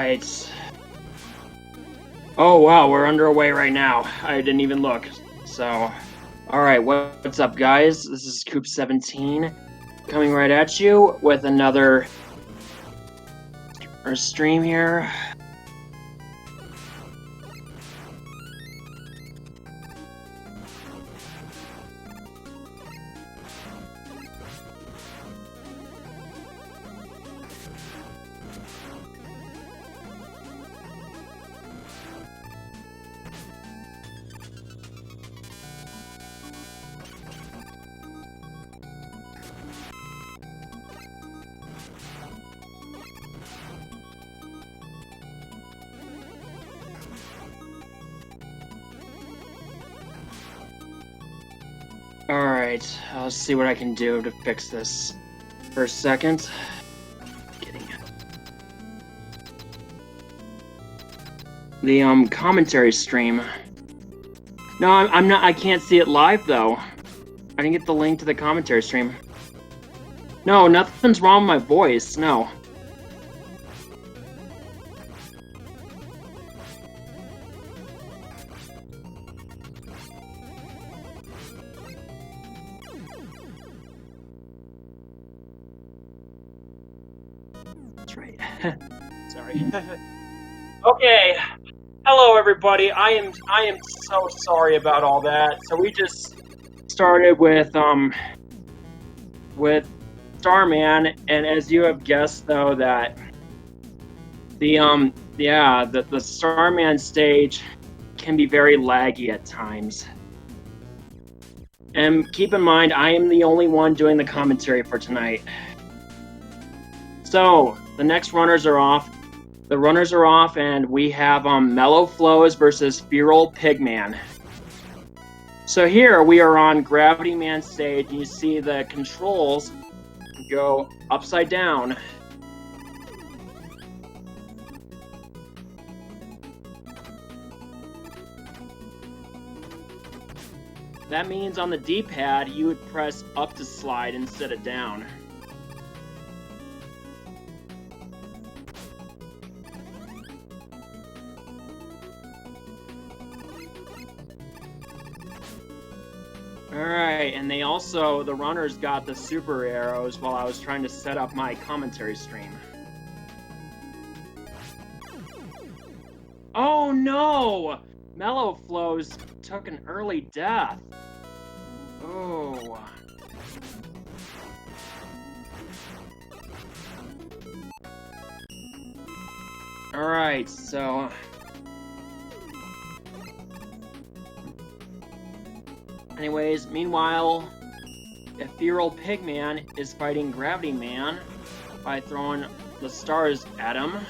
Alright. Oh wow, we're underway right now. I didn't even look. So, alright, what's up guys? This is Coop17 coming right at you with another stream here. Alright, I'll see what I can do to fix this for a second. Getting the commentary stream. No, I'm not. I can't see it live though. I didn't get the link to the commentary stream. No, nothing's wrong with my voice. No. That's right. Sorry. Okay. Hello, everybody. I am so sorry about all that. So we just started with Starman, and as you have guessed, though, that the Starman stage can be very laggy at times. And keep in mind, I am the only one doing the commentary for tonight. So the next runners are off. The runners are off, and we have Melloflowz versus FeralPigMan. So here we are on Gravity Man stage, and you see the controls go upside down. That means on the D-pad you would press up to slide instead of down. Alright, and they also, the runners got the super arrows while I was trying to set up my commentary stream. Oh no! Melloflowz took an early death. Oh. Alright, so... Anyways, meanwhile, FeralPigMan is fighting Gravity Man by throwing the stars at him.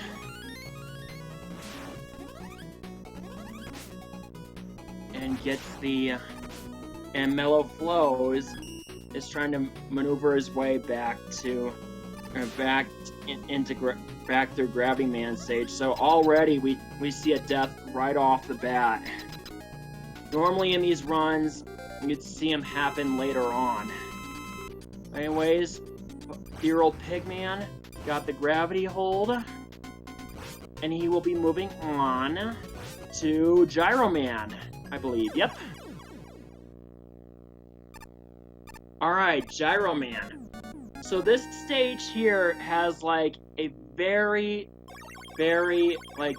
And gets the... And Melloflowz is trying to maneuver his way back to... back through Gravity Man stage. So already we see a death right off the bat. Normally in these runs, you'd see them happen later on. Anyways, FeralPigMan got the gravity hold, and he will be moving on to Gyro Man, I believe. Yep. Alright, Gyro Man. So this stage here has like a very, like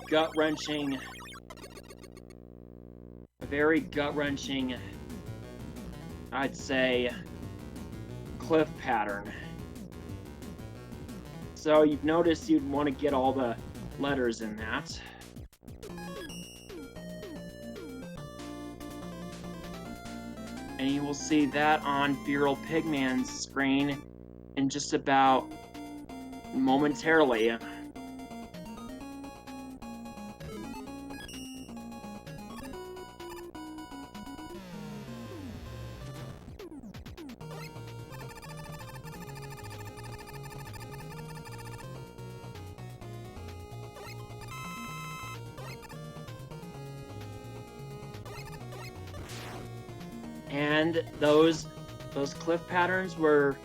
gut-wrenching, I'd say, cliff pattern. So you've noticed you'd want to get all the letters in that. And you will see that on FeralPigMan's screen in just about momentarily. And those cliff patterns were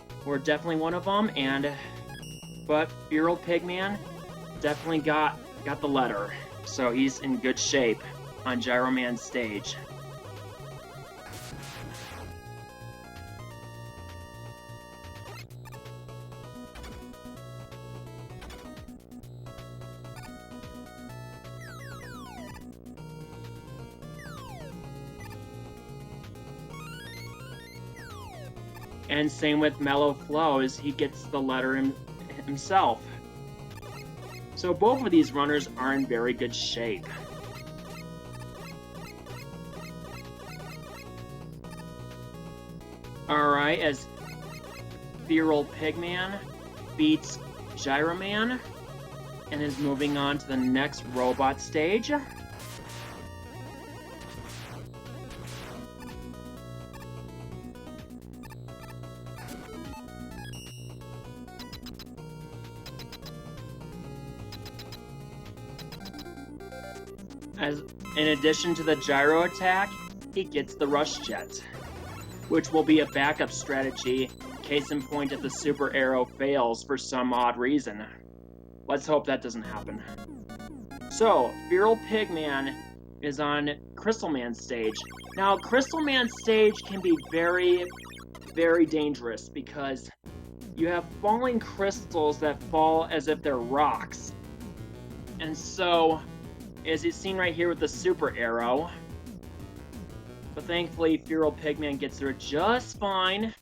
definitely one of them. But FeralPigMan definitely got the letter, so he's in good shape on Gyro Man's stage. And same with Melloflowz, he gets the letter himself. So both of these runners are in very good shape. Alright, as FeralPigMan beats Gyro Man and is moving on to the next robot stage. As in addition to the gyro attack, he gets the rush jet, which will be a backup strategy, case in point if the super arrow fails for some odd reason. Let's hope that doesn't happen. So, FeralPigMan is on Crystal Man's stage. Now, Crystal Man's stage can be very, very dangerous because you have falling crystals that fall as if they're rocks. And so, as is seen right here with the super arrow. But thankfully, FeralPigMan gets through it just fine.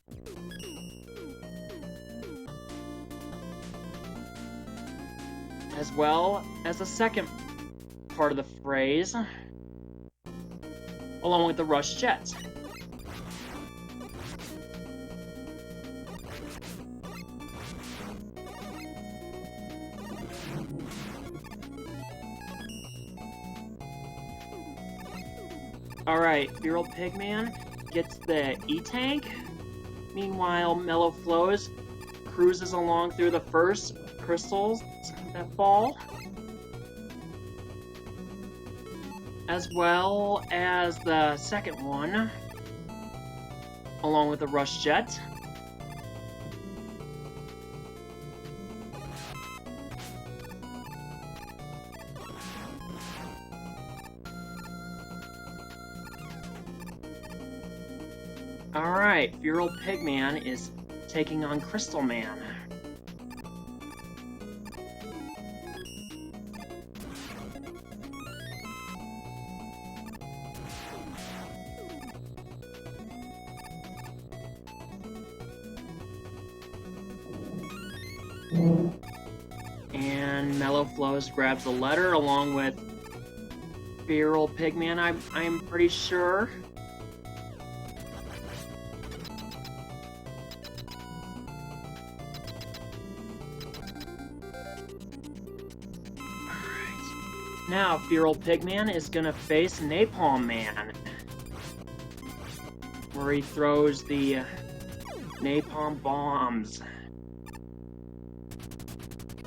As well as the second part of the phrase, along with the rush jet. Alright, FeralPigMan gets the E-Tank. Meanwhile, Melloflowz cruises along through the first crystals that fall. As well as the second one, along with the rush jet. Alright, FeralPigMan is taking on Crystal Man. And Melloflowz grabs the letter along with FeralPigMan, I'm pretty sure. Now, FeralPigMan is gonna face Napalm Man, where he throws the napalm bombs.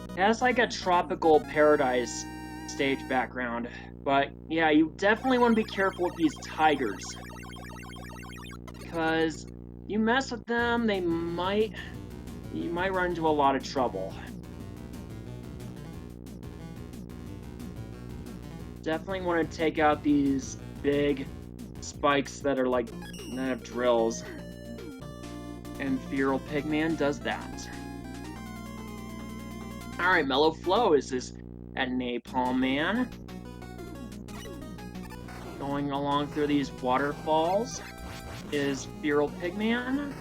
It has like a tropical paradise stage background, but yeah, you definitely want to be careful with these tigers, because you mess with them, you might run into a lot of trouble. Definitely want to take out these big spikes that are like, that have drills. And FeralPigMan does that. Alright, Melloflowz is at Napalm Man. Going along through these waterfalls is FeralPigMan.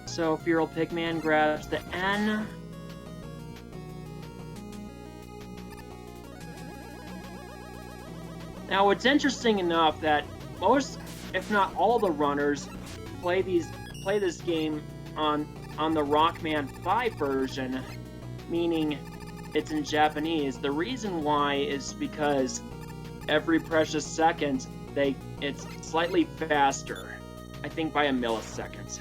So FeralPigMan grabs the N. Now it's interesting enough that most, if not all, the runners play this game on the Rockman 5 version, meaning it's in Japanese. The reason why is because every precious second it's slightly faster, I think by a millisecond.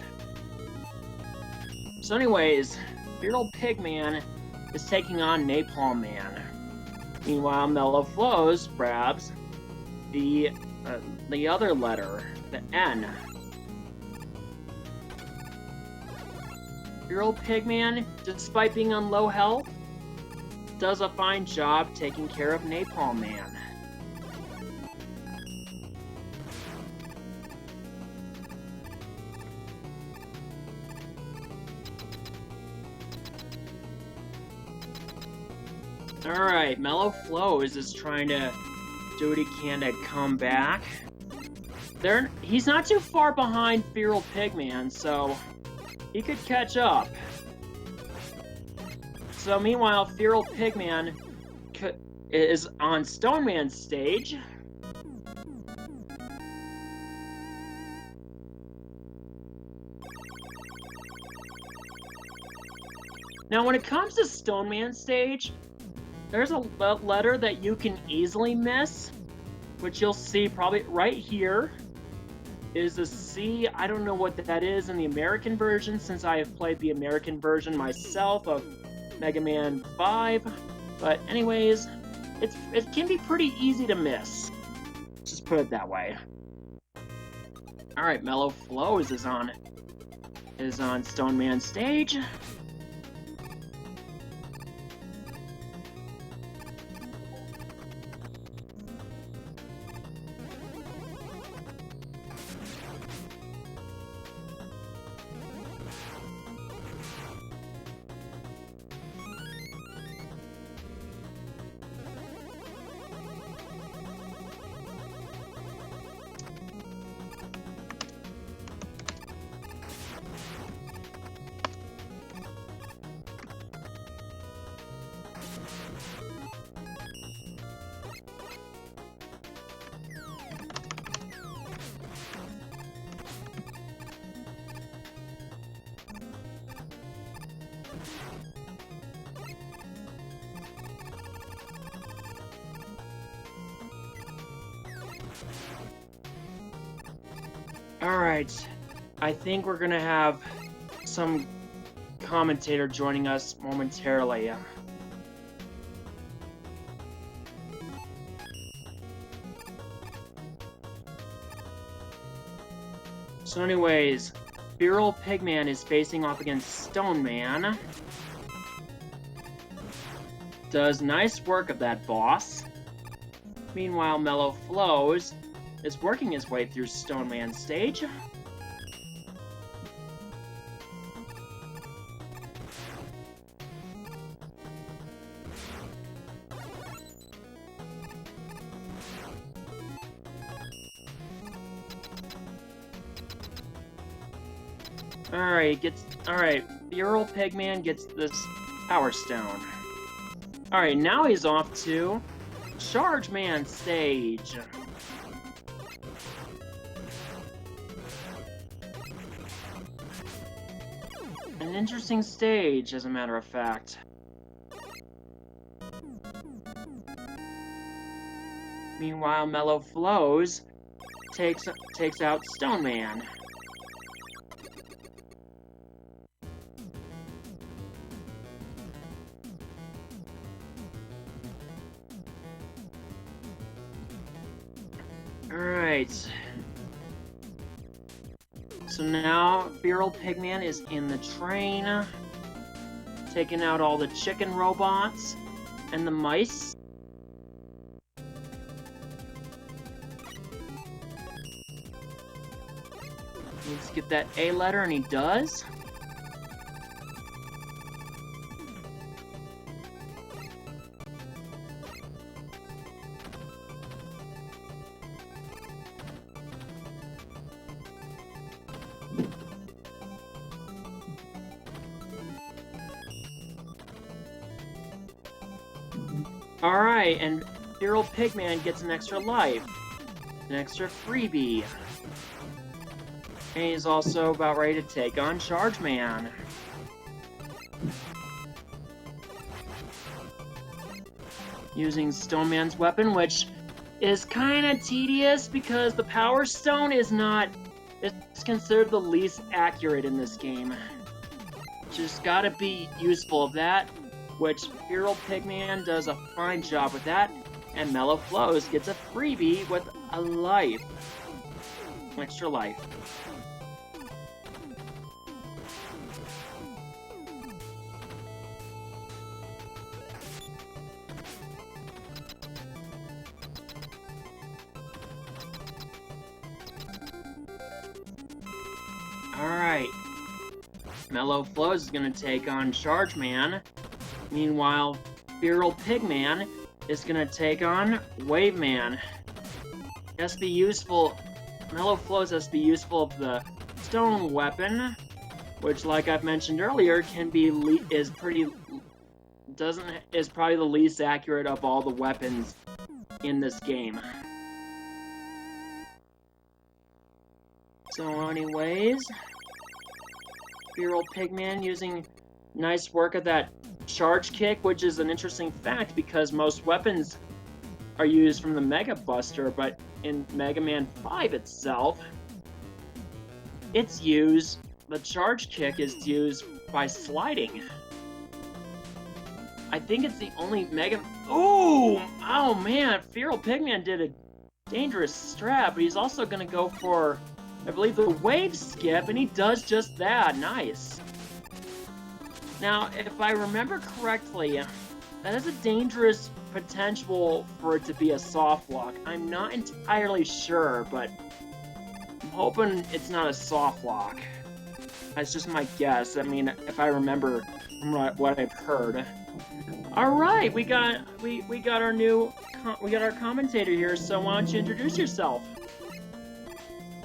So anyways, FeralPigMan is taking on Napalm Man. Meanwhile, Melloflowz grabs the other letter, the N. FeralPigMan, despite being on low health, does a fine job taking care of Napalm Man. Alright, Melloflowz is trying to do what he can to come back. He's not too far behind FeralPigMan, so he could catch up. So meanwhile, FeralPigMan is on Stoneman's stage. Now when it comes to Stoneman's stage, there's a letter that you can easily miss, which you'll see probably right here, is a C. I don't know what that is in the American version, since I have played the American version myself of Mega Man 5. But anyways, it can be pretty easy to miss. Just put it that way. Alright, Melloflowz is on Stoneman's stage. Alright, I think we're gonna have some commentator joining us momentarily. So anyways, FeralPigMan is facing off against Stoneman. Does nice work of that boss. Meanwhile, Melloflowz is working his way through Stoneman's stage. Alright, FeralPigMan gets this Power Stone. Alright, now he's off to Charge Man stage. An interesting stage, as a matter of fact. Meanwhile, Melloflowz takes out Stoneman. Alright. So now, FeralPigMan is in the train, taking out all the chicken robots and the mice. Needs to get that A letter, and he does. Alright, and FeralPigMan gets an extra life. An extra freebie. And he's also about ready to take on Charge Man. Using Stoneman's weapon, which is kind of tedious because the Power Stone is not... It's considered the least accurate in this game. Just gotta be useful of that, which FeralPigMan does a fine job with that, and Melloflowz gets a freebie with a life. Extra life. Alright. Melloflowz is gonna take on Charge Man. Meanwhile, FeralPigMan is gonna take on Wave Man. He has to be useful. Melloflowz has to be useful of the stone weapon, which, like I've mentioned earlier, is probably the least accurate of all the weapons in this game. So, anyways, FeralPigMan using nice work of that charge kick, which is an interesting fact because most weapons are used from the Mega Buster, but in Mega Man 5 itself, the charge kick is used by sliding. I think it's the only Mega... Ooh! Oh man, FeralPigMan did a dangerous strat, but he's also gonna go for, I believe, the wave skip, and he does just that. Nice. Now, if I remember correctly, that is a dangerous potential for it to be a soft lock. I'm not entirely sure, but I'm hoping it's not a soft lock. That's just my guess. I mean, if I remember from what I've heard. All right, we got our commentator here. So why don't you introduce yourself?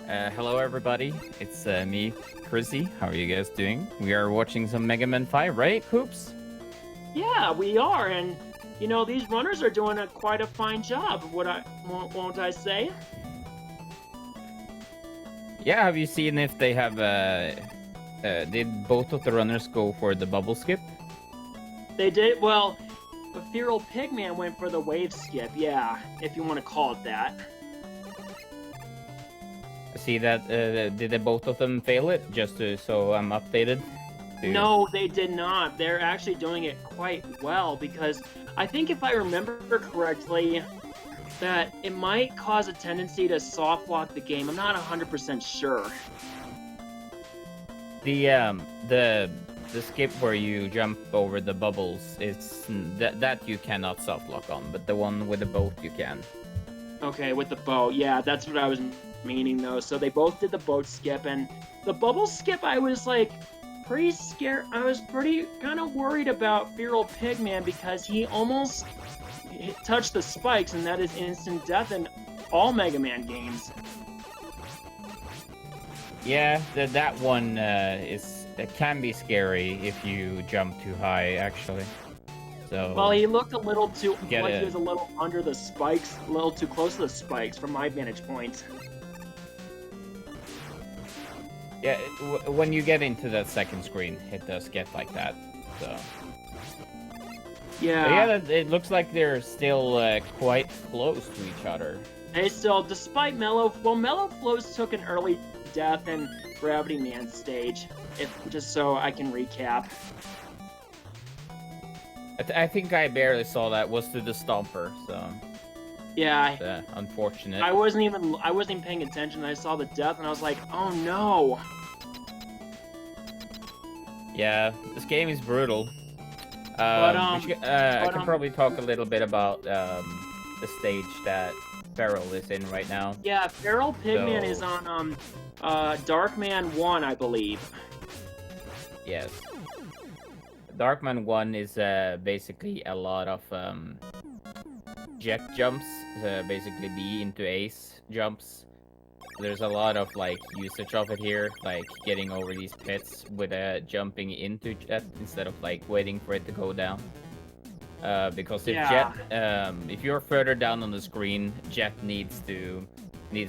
Hello everybody, it's me, Chrissy. How are you guys doing? We are watching some Mega Man 5, right, Hoops? Yeah, we are, and you know, these runners are doing quite a fine job, won't I say? Yeah, have you seen if they have, did both of the runners go for the bubble skip? They did, well, the FeralPigMan went for the wave skip, yeah, if you want to call it that. See that, did they both of them fail it, just so I'm updated? No, they did not. They're actually doing it quite well, because I think if I remember correctly, that it might cause a tendency to soft lock the game. I'm not 100% sure. The skip where you jump over the bubbles, it's that you cannot soft lock on, but the one with the boat you can. Okay, with the boat, yeah, that's what I was meaning though. So they both did the boat skip, and the bubble skip, I was like pretty scared. I was pretty kind of worried about FeralPigMan because he almost touched the spikes, and that is instant death in all Mega Man games. Yeah, that one can be scary if you jump too high, actually. So, well, he looked a little too he was a little under the spikes, a little too close to the spikes from my vantage point. Yeah, when you get into that second screen, it does get like that. So. Yeah. But yeah, it looks like they're still quite close to each other. They still, despite Melloflowz took an early death in Gravity Man stage. Just so I can recap. I think I barely saw that. Was to the Stomper, so. Yeah. Unfortunate. I wasn't even paying attention. I saw the death and I was like, oh no. Yeah, this game is brutal. I can probably talk a little bit about the stage that Feral is in right now. Yeah, FeralPigMan is on Darkman 1, I believe. Yes. Darkman 1 is basically a lot of jet jumps, basically B into ace jumps. There's a lot of like usage of it here, like getting over these pits with jumping into jet instead of like waiting for it to go down. Because if you're further down on the screen, jet needs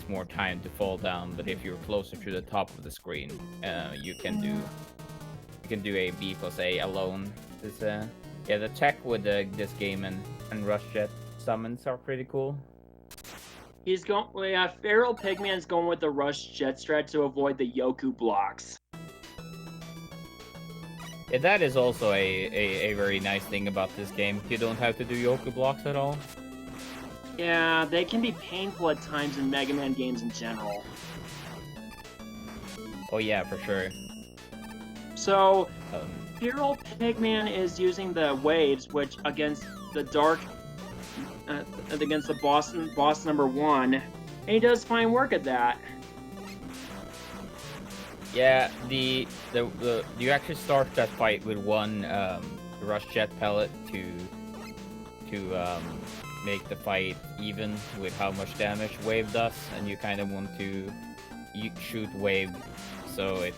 more time to fall down. But if you're closer to the top of the screen, you can do a B plus A alone. Yeah, the tech with this game and Rush Jet summons are pretty cool. He's going. Yeah, FeralPigman's going with the Rush Jet strat to avoid the Yoku blocks. Yeah, that is also a very nice thing about this game. You don't have to do Yoku blocks at all. Yeah, they can be painful at times in Mega Man games in general. Oh yeah, for sure. So, Um, FeralPigMan is using the waves, which against the against the boss number 1, and he does fine work at that. yeah, you actually start that fight with one rush jet pellet to make the fight even with how much damage Wave does, and you kind of want to shoot Wave so it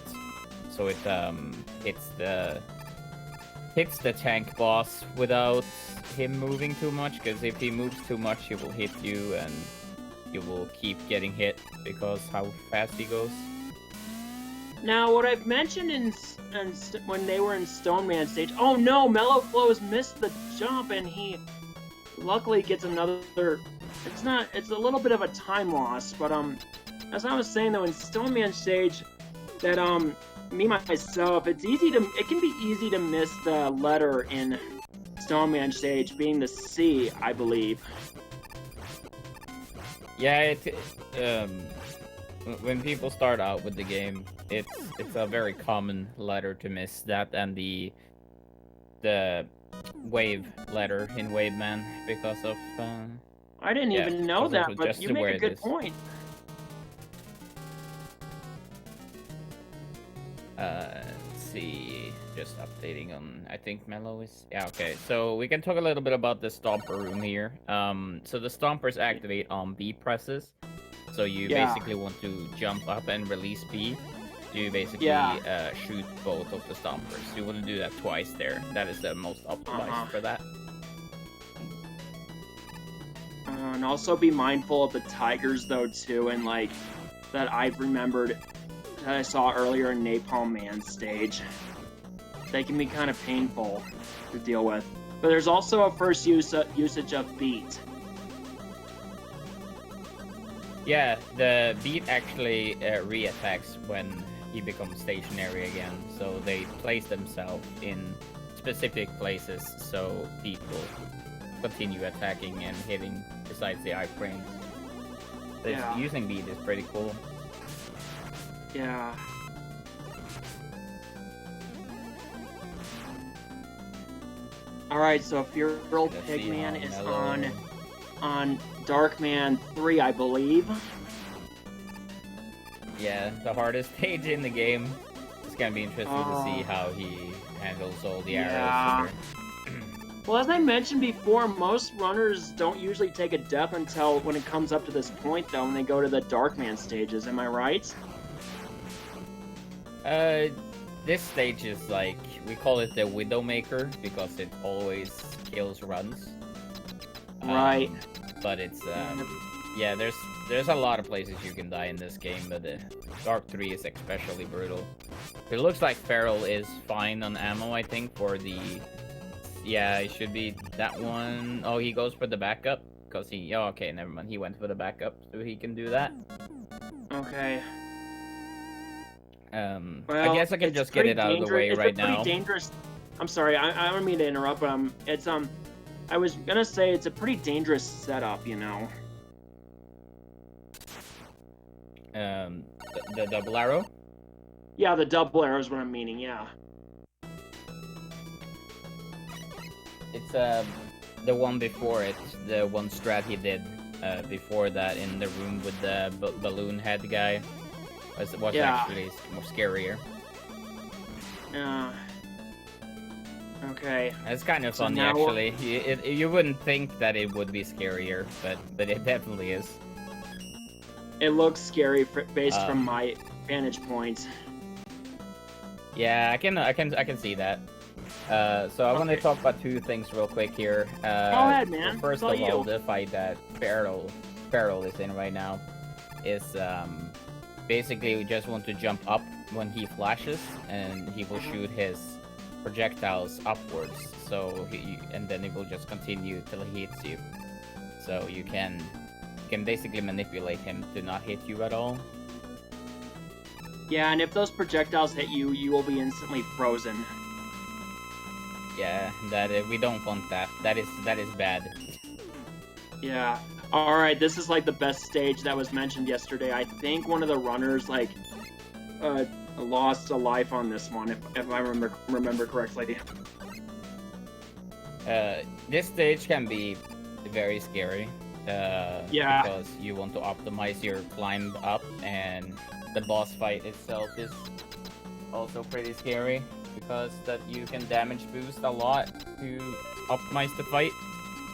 hits the tank boss without him moving too much, because if he moves too much he will hit you and you will keep getting hit because how fast he goes. Now, what I've mentioned when they were in Stone Man stage, oh no, Melloflowz missed the jump, and he luckily gets another. It's a little bit of a time loss, but as I was saying though, in Stone Man stage, that myself, it can be easy to miss the letter in Stone Man stage, being the C, I believe. Yeah, when people start out with the game, it's a very common letter to miss, that and the wave letter in Wave Man, because of I didn't even know that, but you make a good point. Let's see, just updating on, I think Mellow is, yeah, okay, so we can talk a little bit about the Stomper room here. So the Stompers activate on B presses, so you basically want to jump up and release B to basically shoot both of the Stompers. You want to do that twice there. That is the most optimized for that. And also be mindful of the tigers though too, and like that I've remembered that I saw earlier in Napalm Man stage. They can be kind of painful to deal with. But there's also a first usage of beat. Yeah, the beat actually re-attacks when he becomes stationary again, so they place themselves in specific places so beat will continue attacking and hitting besides the iframes. So using beat is pretty cool. Yeah. Alright, so FeralPigMan is on Darkman 3, I believe. Yeah, the hardest stage in the game. It's gonna be interesting to see how he handles all the arrows. Well, as I mentioned before, most runners don't usually take a death until when it comes up to this point, though, when they go to the Darkman stages. Am I right? This stage is like, we call it the Widowmaker because it always kills runs. Right. But it's yeah, there's a lot of places you can die in this game, but the Dark 3 is especially brutal. It looks like Feral is fine on ammo, I think, for the... Yeah, it should be that one. Oh, he goes for the backup? Because he... Oh, okay, never mind. He went for the backup, so he can do that. Okay. Well, I guess I can just get it out of the way right now. It's a pretty dangerous... I'm sorry, I don't mean to interrupt, but it's, I was gonna say it's a pretty dangerous setup, you know. The double arrow? Yeah, the double arrow is what I'm meaning, yeah. It's, the one before it, the one strat he did, before that in the room with the balloon head guy. Was actually more scarier. Okay. It's kind of funny, actually. You wouldn't think that it would be scarier, but it definitely is. It looks scary based from my vantage point. Yeah, I can see that. So I want to talk about two things real quick here. Go ahead, man. First of all, the fight that Feral is in right now is basically we just want to jump up when he flashes, and he will shoot his projectiles upwards. So and then it will just continue till he hits you. So you can basically manipulate him to not hit you at all. Yeah, and if those projectiles hit you, you will be instantly frozen. Yeah, we don't want that. That is bad. Yeah. All right, this is like the best stage that was mentioned yesterday. I think one of the runners like lost a life on this one, if I remember correctly. This stage can be very scary. Yeah. Because you want to optimize your climb up, and the boss fight itself is also pretty scary because that you can damage boost a lot to optimize the fight.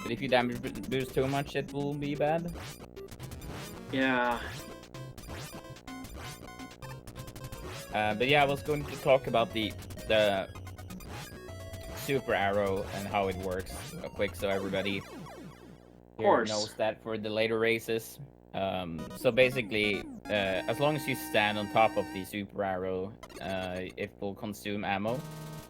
But if you damage boost too much, it will be bad. Yeah. But yeah, I was going to talk about the super arrow and how it works real quick, so everybody here knows that for the later races. So basically, as long as you stand on top of the super arrow, it will consume ammo.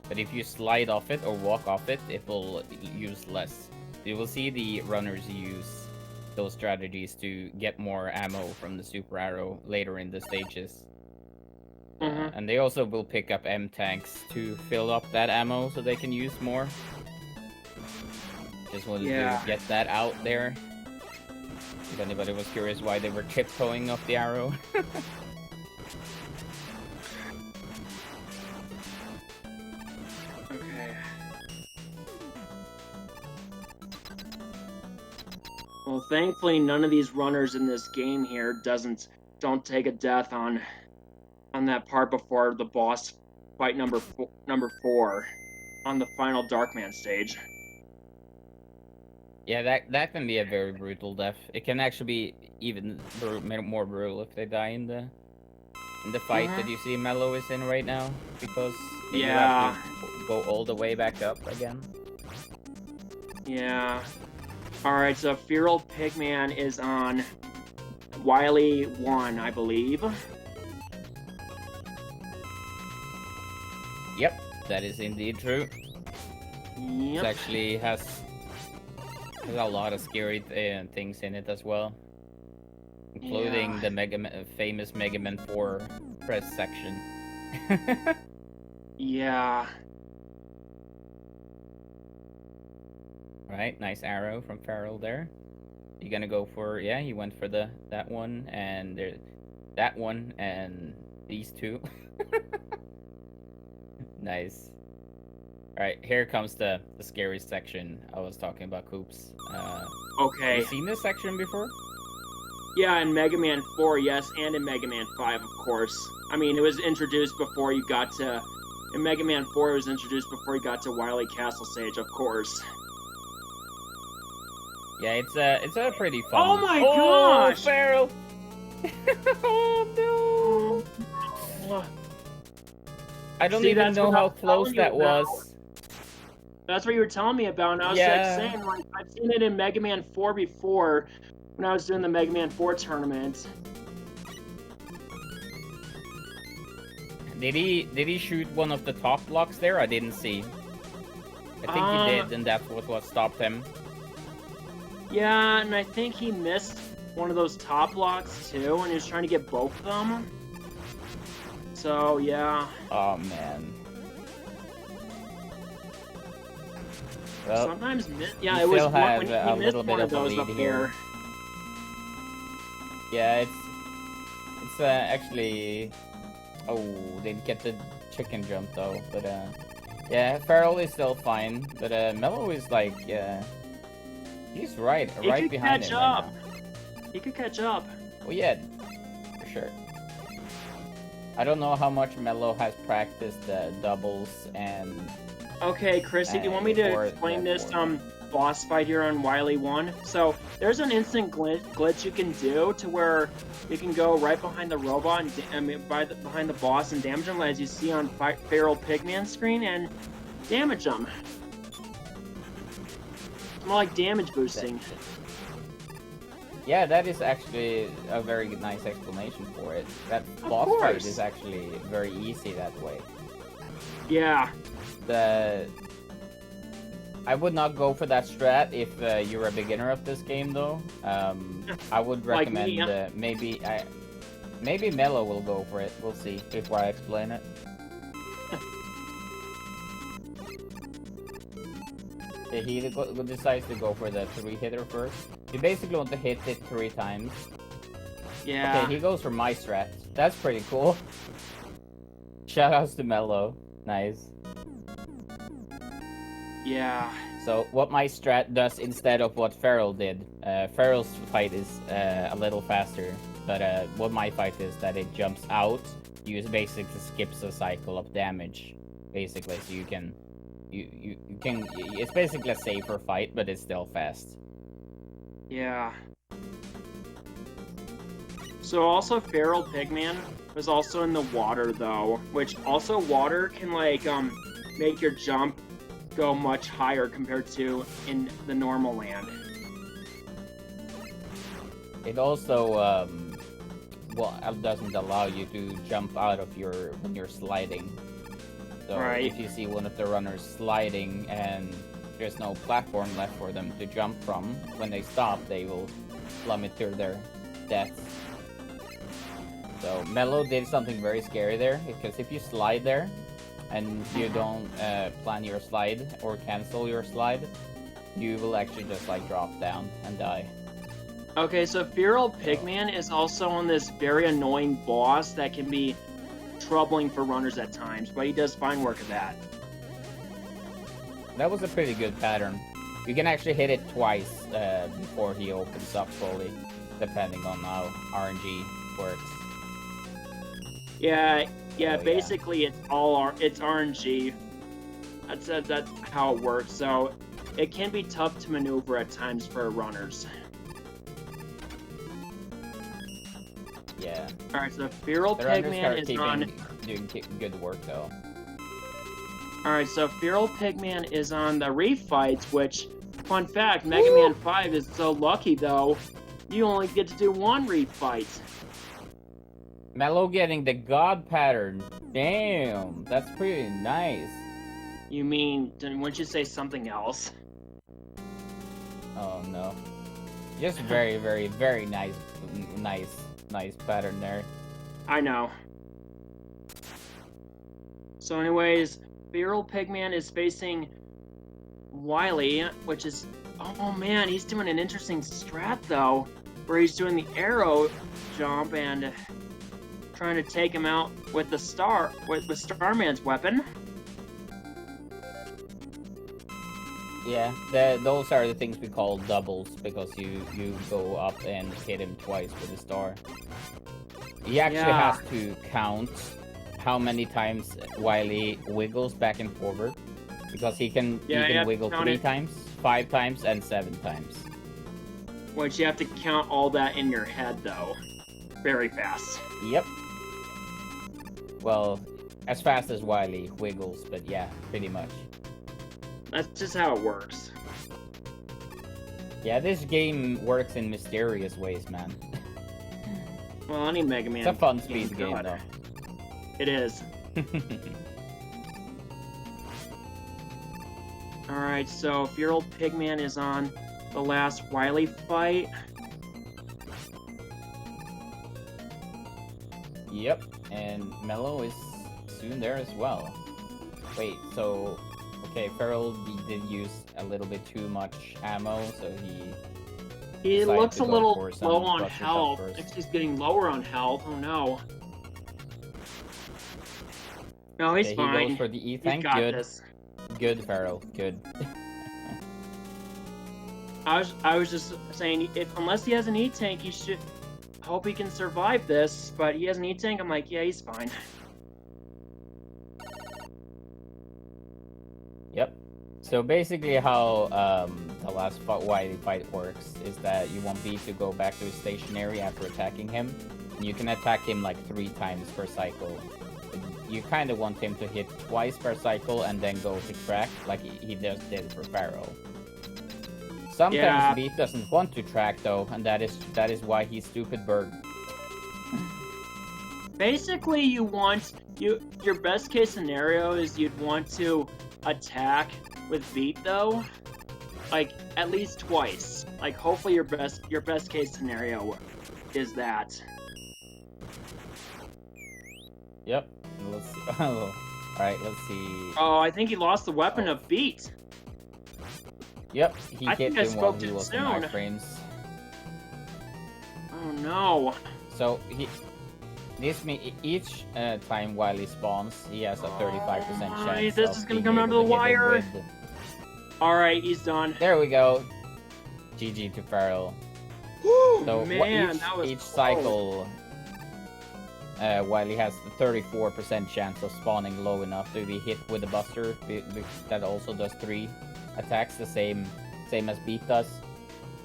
But if you slide off it or walk off it, it will use less. You will see the runners use those strategies to get more ammo from the super arrow later in the stages. And they also will pick up M tanks to fill up that ammo so they can use more. Just wanted to get that out there. If anybody was curious why they were tiptoeing off the arrow. Okay. Well, thankfully, none of these runners in this game here don't take a death on that part before the boss fight number 4 on the final Darkman stage. Yeah, that can be a very brutal death. It can actually be even more brutal if they die in the fight that you see Mello is in right now, because you have to go all the way back up again. Yeah. Alright, so FeralPigMan is on Wily 1, I believe. Yep, that is indeed true. Yep. It actually has a lot of scary things in it as well, including the famous Mega Man 4 press section. Yeah. Right, nice arrow from Feral there. You gonna go for, yeah, you went for that one and that one and these two. Nice. Alright, here comes the scary section I was talking about, Coops. Okay. Have you seen this section before? Yeah, in Mega Man 4, yes, and in Mega Man 5, of course. I mean, it was introduced before you got to... In Mega Man 4, it was introduced before you got to Wily Castle stage, of course. Yeah, it's a pretty fun... Oh my gosh! Feral! Oh no! I don't even know how close that was. That's what you were telling me about, and I was like saying, like, I've seen it in Mega Man 4 before, when I was doing the Mega Man 4 tournament. Did he shoot one of the top blocks there? I didn't see. I think he did, and that's what stopped him. Yeah, and I think he missed one of those top blocks too, and he was trying to get both of them. So yeah. Oh man. Well, sometimes, yeah, it was one, when he missed one of those up here. Yeah, it's actually. Oh, didn't get the chicken jump though, but yeah, Feral is still fine, but Mello is like, he's right behind him. He could catch up. He could catch up. Oh yeah, for sure. I don't know how much Mello has practiced doubles and. Okay, Chrissy, do you want me to explain this boss fight here on Wily 1? So, there's an instant glitch you can do to where you can go right behind the robot, and behind the boss, and damage him, as you see on FeralPigMan's screen, and damage him. It's more like damage boosting. Yeah, that is actually a very nice explanation for it. That boss fight is actually very easy that way. Yeah. I would not go for that strat if you're a beginner of this game, though. I would recommend like me, maybe Mello will go for it. We'll see before I explain it. He decides to go for the 3-hitter first You basically want to hit it 3 times. Yeah. Okay, he goes for my strat. That's pretty cool. Shoutouts to Mello. Nice. Yeah. So what my strat does instead of what Feral did, Feral's fight is a little faster, but what my fight is that it jumps out, you basically skips a cycle of damage, basically, so you can, it's basically a safer fight, but it's still fast. Yeah. So also FeralPigMan was also in the water though, which also water can like make your jump go much higher compared to in the normal land. It also doesn't allow you to jump out of when you're sliding. So Right. if you see one of the runners sliding and there's no platform left for them to jump from, when they stop, they will plummet to their deaths. So Mello did something very scary there, because if you slide there and you don't plan your slide or cancel your slide, you will actually just like drop down and die. Okay, so FeralPigMan is also on this very annoying boss that can be troubling for runners at times, but he does fine work of that. That was a pretty good pattern. You can actually hit it twice before he opens up fully, depending on how RNG works. Yeah, yeah. basically it's RNG. That's how it works. So it can be tough to maneuver at times for runners. Yeah. All right, so The runners FeralPigMan is on. doing good work though. All right, so FeralPigMan is on the refights. Which, fun fact, Mega Man 5 is so lucky though. You only get to do 1 refight. Mello getting the god pattern. Damn, that's pretty nice. You mean, wouldn't you say something else? Oh no. Just very, very, very nice pattern there. I know. So anyways, FeralPigMan is facing Wily, which is... Oh man, he's doing an interesting strat though, where he's doing the arrow jump and trying to take him out with the with Starman's weapon. Yeah, those are the things we call doubles, because you go up and hit him twice with the star. He actually has to count how many times Wily wiggles back and forward, because he can wiggle 3 times, 5 times, and 7 times. Which you have to count all that in your head though, very fast. Yep. Well, as fast as Wily wiggles, but yeah, pretty much. That's just how it works. Yeah, this game works in mysterious ways, man. Well, any Mega Man. It's a fun speed game, though. It is. Alright, so FeralPigMan is on the last Wily fight. Yep, and Mello is soon there as well. Wait, so... Okay, Feral did use a little bit too much ammo, so he looks a little low on Buster health. Shot first. He's getting lower on health. Oh no. No, he's fine. He goes for the E. Thank good. This. Good, Feral. Good. I was just saying, unless he has an E-tank, he should... I hope he can survive this, but he has an E-tank, I'm like, yeah, he's fine. Yep. So basically how the last Wily fight works is that you want B to go back to his stationary after attacking him. You can attack him like 3 times per cycle. You kind of want him to hit twice per cycle and then go to track, like he just did for Feral. Sometimes Beat doesn't want to track though, and that is why he's stupid bird. Basically, your best case scenario is you'd want to attack with Beat though, like at least twice. Like hopefully your best case scenario is that. Yep. Let's see. Oh, alright, let's see. Oh, I think he lost the weapon of Beat. Yep, he hit him while he was in soon. iframes. Oh no. So each time while he spawns, he has a 35% chance this of is gonna being come down to able the to hit him wire. with. Alright, he's done. There we go. GG to Feral. Woo, So man, that was each close. cycle, while he has the 34% chance of spawning low enough to be hit with the Buster, that also does 3 attacks, the same as Beat does.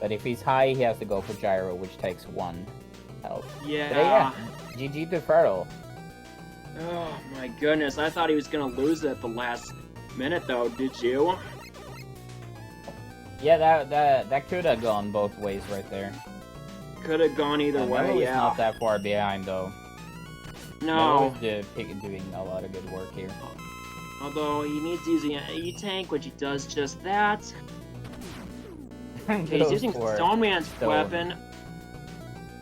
But if he's high, he has to go for Gyro, which takes 1 health. Yeah. But yeah, GG to Feral. Oh my goodness, I thought he was gonna lose it at the last minute though, did you? Yeah, that could have gone both ways right there. Could have gone either way, Mello is yeah. not that far behind though. No. Mello is doing a lot of good work here. Although he needs to use the E-Tank, which he does just that. Okay, he's using Stoneman's weapon.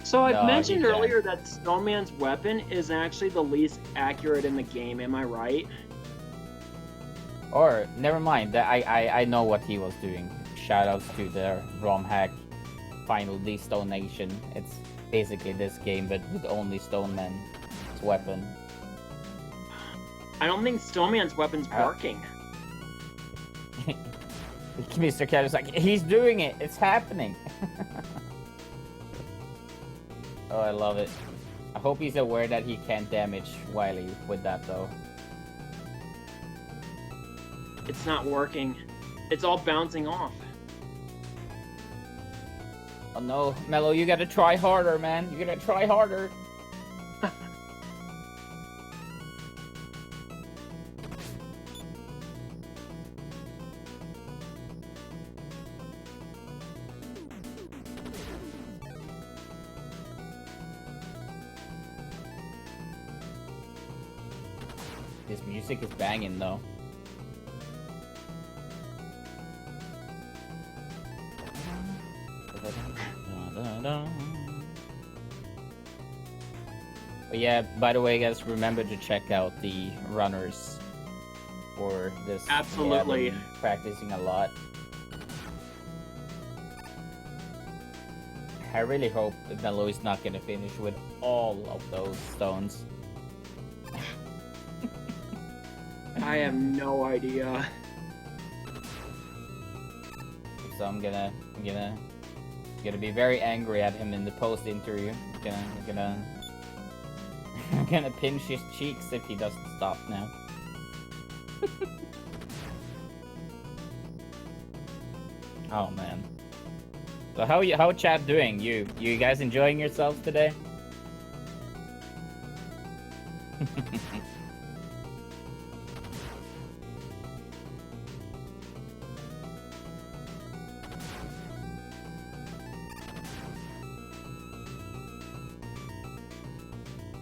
So I've mentioned earlier that Stoneman's weapon is actually the least accurate in the game, am I right? Or, never mind, I know what he was doing. Shoutouts to the ROM hack Final Destonation. It's basically this game, but with only Stoneman's weapon. I don't think Stoneman's weapon's working. Mr. Cat is like, he's doing it! It's happening! Oh, I love it. I hope he's aware that he can't damage Wily with that, though. It's not working. It's all bouncing off. Oh no, Mello, you gotta try harder, man. You gotta try harder. This music is banging, though. But yeah, by the way, guys, remember to check out the runners for this. Absolutely. Yeah, practicing a lot. I really hope that Mello is not gonna finish with all of those stones. I have no idea. So I'm gonna be very angry at him in the post interview. I'm gonna pinch his cheeks if he doesn't stop now. Oh man. So how chat doing? You guys enjoying yourselves today?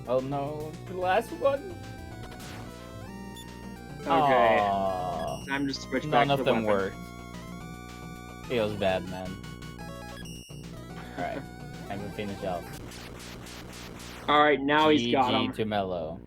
Oh no, the last one. Okay. Aww. Time to switch None back to of the them weapon. worked. Feels bad, man. Alright, time to finish off. Alright, now he's got GG him. to Mello.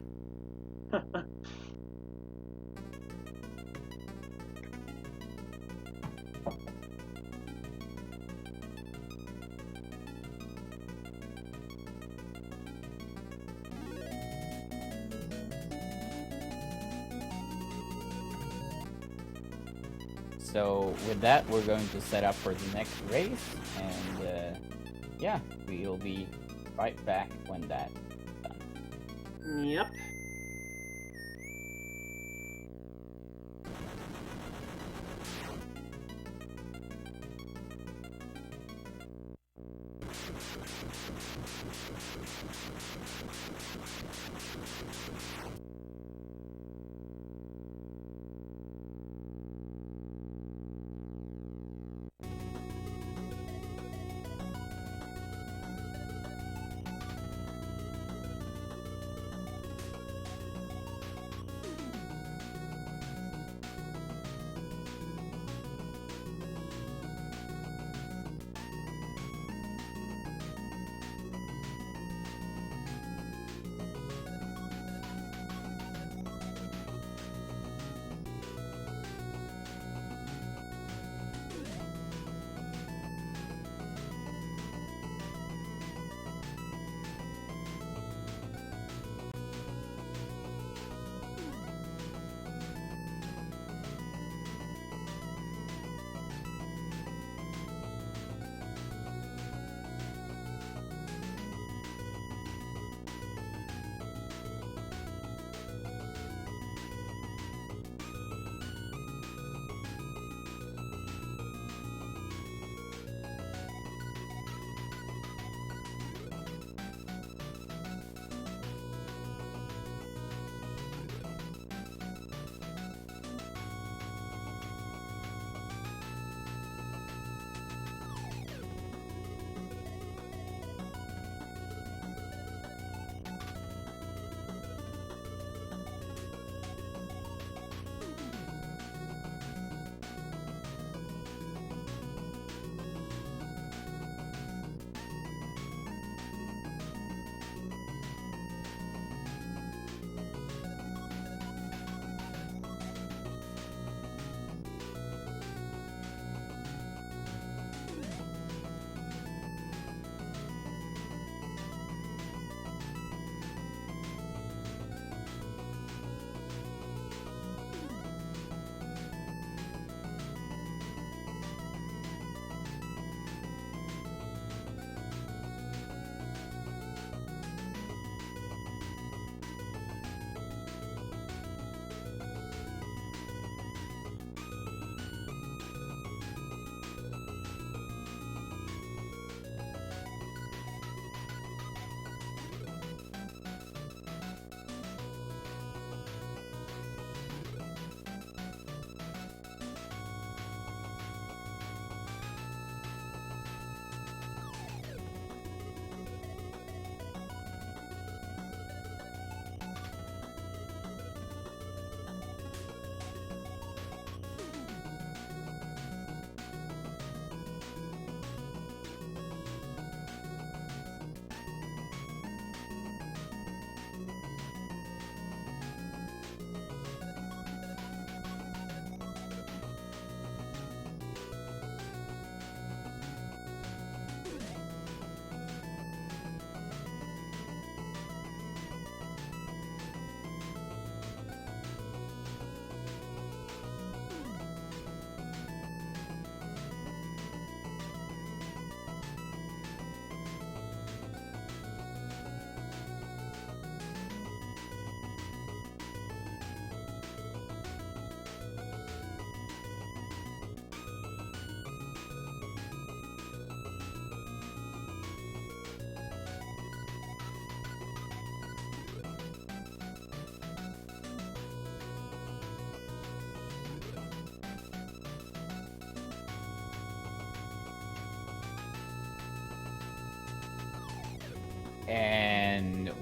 So with that, we're going to set up for the next race, and yeah, we'll be right back when that's done. Yep.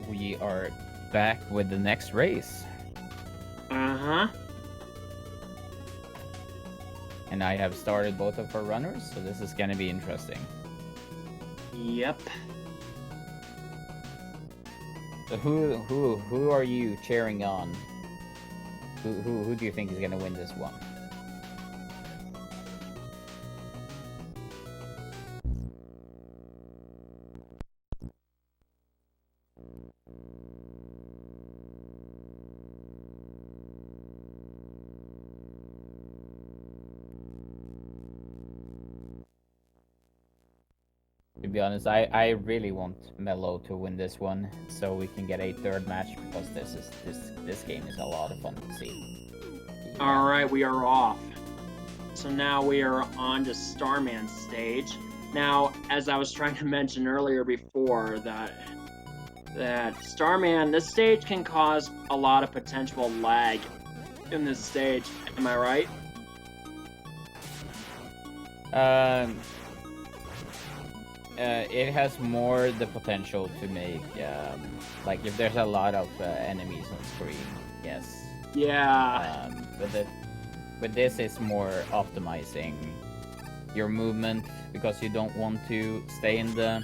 we are back with the next race. Uh-huh. And I have started both of our runners, so this is gonna be interesting. Yep. So who are you cheering on? Who do you think is gonna win this one? To be honest, I really want Mello to win this one, so we can get a third match, because this game is a lot of fun to see. Yeah. All right, we are off. So now we are on to Starman's stage. Now, as I was trying to mention earlier before, that Starman, this stage can cause a lot of potential lag in this stage. Am I right? It has more the potential to make, like if there's a lot of enemies on screen, yes. Yeah. But this is more optimizing your movement, because you don't want to stay in the.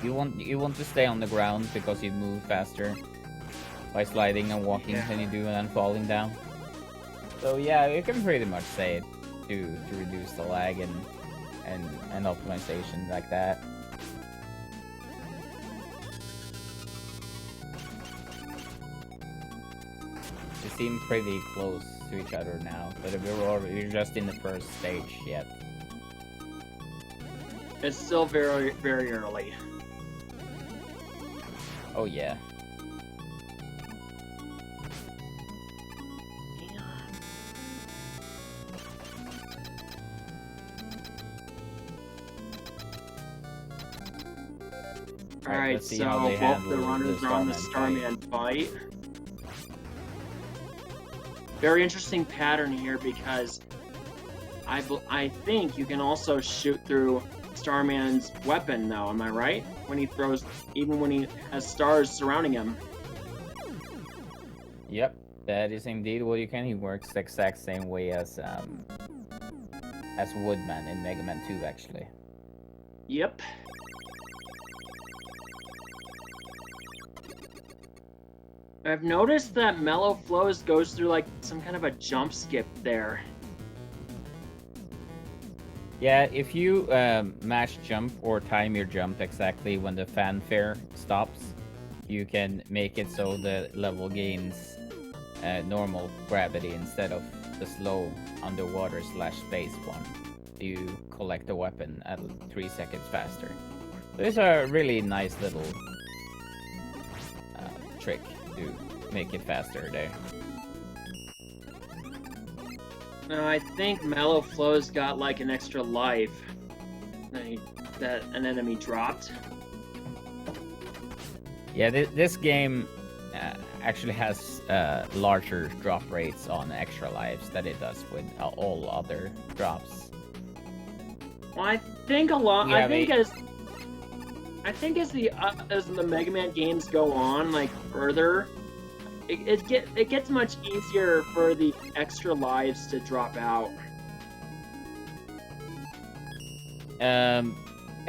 You want to stay on the ground because you move faster by sliding and walking than you do and then falling down. So yeah, you can pretty much say it to reduce the lag and optimization like that. They seem pretty close to each other now, but we're just in the first stage yet. It's still very, very early. Oh yeah. Alright, so both the runners are on the Starman fight. Very interesting pattern here, because I think you can also shoot through Starman's weapon, though. Am I right? When he throws, even when he has stars surrounding him. Yep, that is indeed what you can. He works the exact same way as Woodman in Mega Man 2, actually. Yep. I've noticed that Melloflowz goes through like some kind of a jump skip there. Yeah, if you match jump or time your jump exactly when the fanfare stops, you can make it so the level gains normal gravity instead of the slow underwater / space one. You collect a weapon at 3 seconds faster. So it's a really nice little trick to make it faster there. Now, I think Melloflowz got like an extra life that an enemy dropped. Yeah, this game actually has larger drop rates on extra lives than it does with all other drops. Well, I think a lot. Yeah, I think as the Mega Man games go on, like further, it gets much easier for the extra lives to drop out. I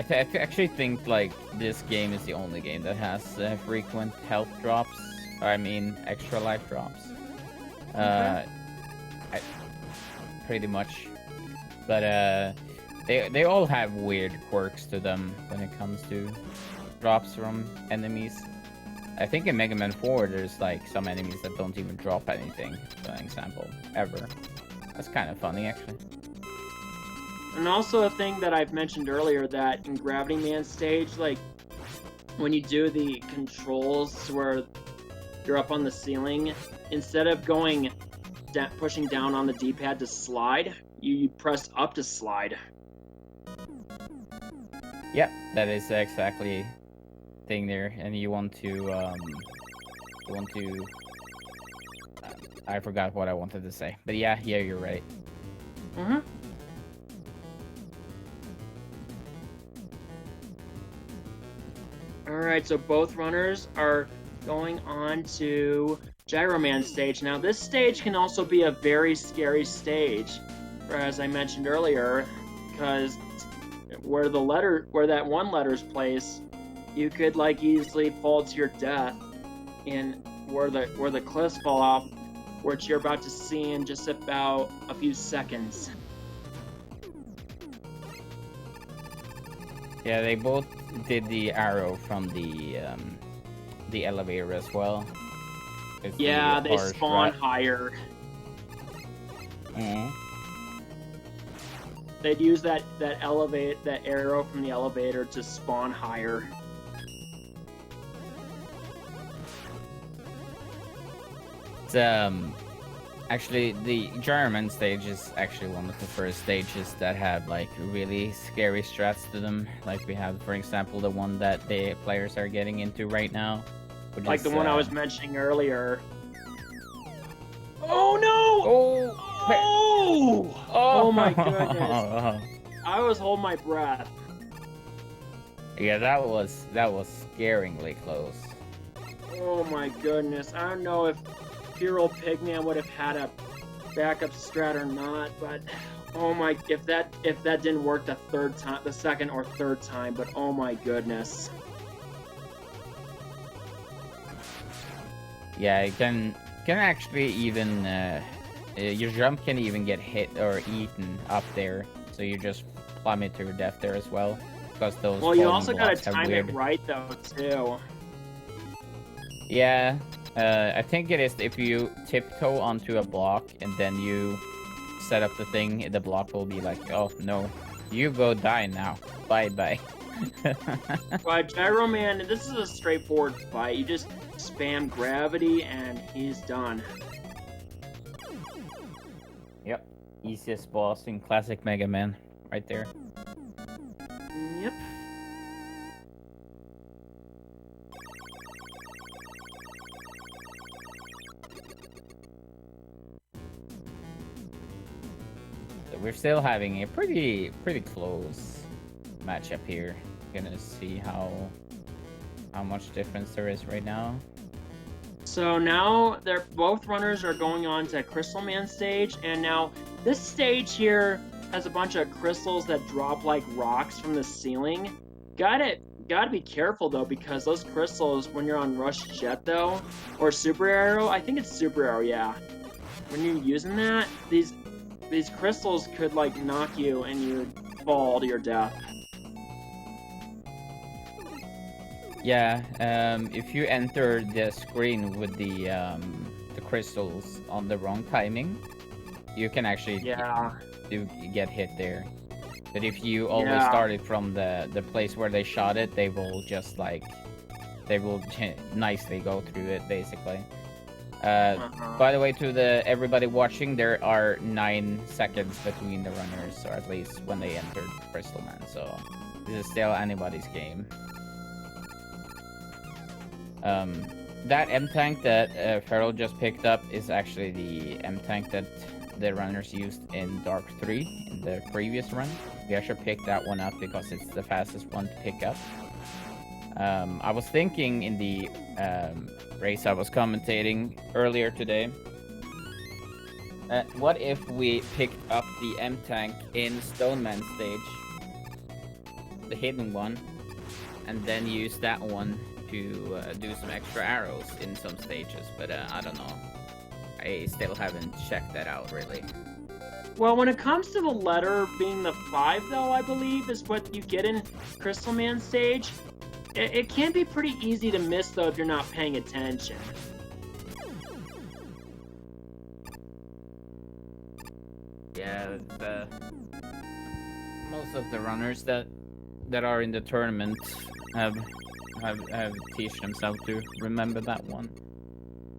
actually think like this game is the only game that has frequent health drops. I mean, extra life drops. Pretty much, but they all have weird quirks to them when it comes to drops from enemies. I think in Mega Man 4 there's like some enemies that don't even drop anything, for an example, ever. That's kind of funny, actually. And also a thing that I've mentioned earlier, that in Gravity Man stage, like when you do the controls where you're up on the ceiling, instead of going pushing down on the D-pad to slide, you press up to slide. Yep, that is exactly thing there, and you want to I forgot what I wanted to say, but yeah, you're right. Alright, so both runners are going on to Gyro Man stage. Now, this stage can also be a very scary stage, as I mentioned earlier, because where that one letter's placed, you could like easily fall to your death in where the cliffs fall off, which you're about to see in just about a few seconds. Yeah, they both did the arrow from the elevator as well. It's Yeah, the they harsh spawn rat. higher. Mhm. They'd use that arrow from the elevator to spawn higher. It's, actually, the German stage is actually one of the first stages that have like really scary strats to them. Like we have, for example, the one that the players are getting into right now, which Like is, the one I was mentioning earlier. Oh no! Oh! Oh my goodness! I was holding my breath. Yeah, that was scaringly close. Oh my goodness! I don't know if FeralPigMan would have had a backup strat or not, but oh my! If that didn't work the second or third time, but oh my goodness! Yeah, it can actually even your jump can even get hit or eaten up there, so you just plummet to your death there as well. Because those Well, you falling also gotta blocks have time weird... it right though too. Yeah, I think it is if you tiptoe onto a block and then you set up the thing, the block will be like, oh no, you go die now, bye bye. But Gyro Man, this is a straightforward fight. You just spam gravity and he's done. Yep, easiest boss in classic Mega Man, right there. Yep. So we're still having a pretty close matchup here. Gonna see how much difference there is right now. So now both runners are going on to Crystal Man stage, and now this stage here has a bunch of crystals that drop like rocks from the ceiling. Gotta be careful though, because those crystals, when you're on Rush Jet though, or Super Arrow, I think it's Super Arrow, yeah. When you're using that, these crystals could like knock you and you fall to your death. Yeah, if you enter the screen with the crystals on the wrong timing, you can actually get hit there. But if you always started from the place where they shot it, they will just like nicely go through it basically. By the way, to everybody watching, there are 9 seconds between the runners, or at least when they entered Crystal Man. So this is still anybody's game. That M-Tank that Feral just picked up is actually the M-Tank that the runners used in Dark 3 in the previous run. We actually picked that one up because it's the fastest one to pick up. I was thinking in the race I was commentating earlier today, what if we picked up the M-Tank in Stone Man stage, the hidden one, and then use that one to do some extra arrows in some stages, but I don't know. I still haven't checked that out, really. Well, when it comes to the letter being the 5, though, I believe, is what you get in Crystal Man stage, it can be pretty easy to miss, though, if you're not paying attention. Yeah, most of the runners that are in the tournament have teach themselves to remember that one.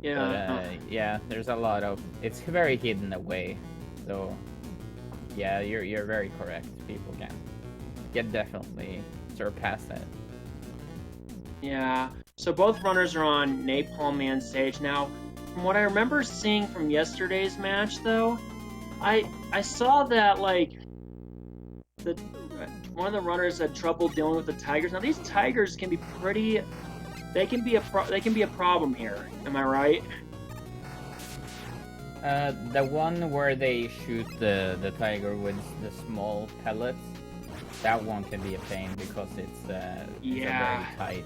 Yeah. But, yeah, there's a lot of... It's very hidden away. So, yeah, you're very correct. People can definitely surpass that. Yeah. So both runners are on Napalm Man stage. Now, from what I remember seeing from yesterday's match, though, I saw that, like, the one of the runners had trouble dealing with the tigers. Now these tigers can be pretty. They can be a problem here. Am I right? The one where they shoot the tiger with the small pellets, that one can be a pain because it's a very tight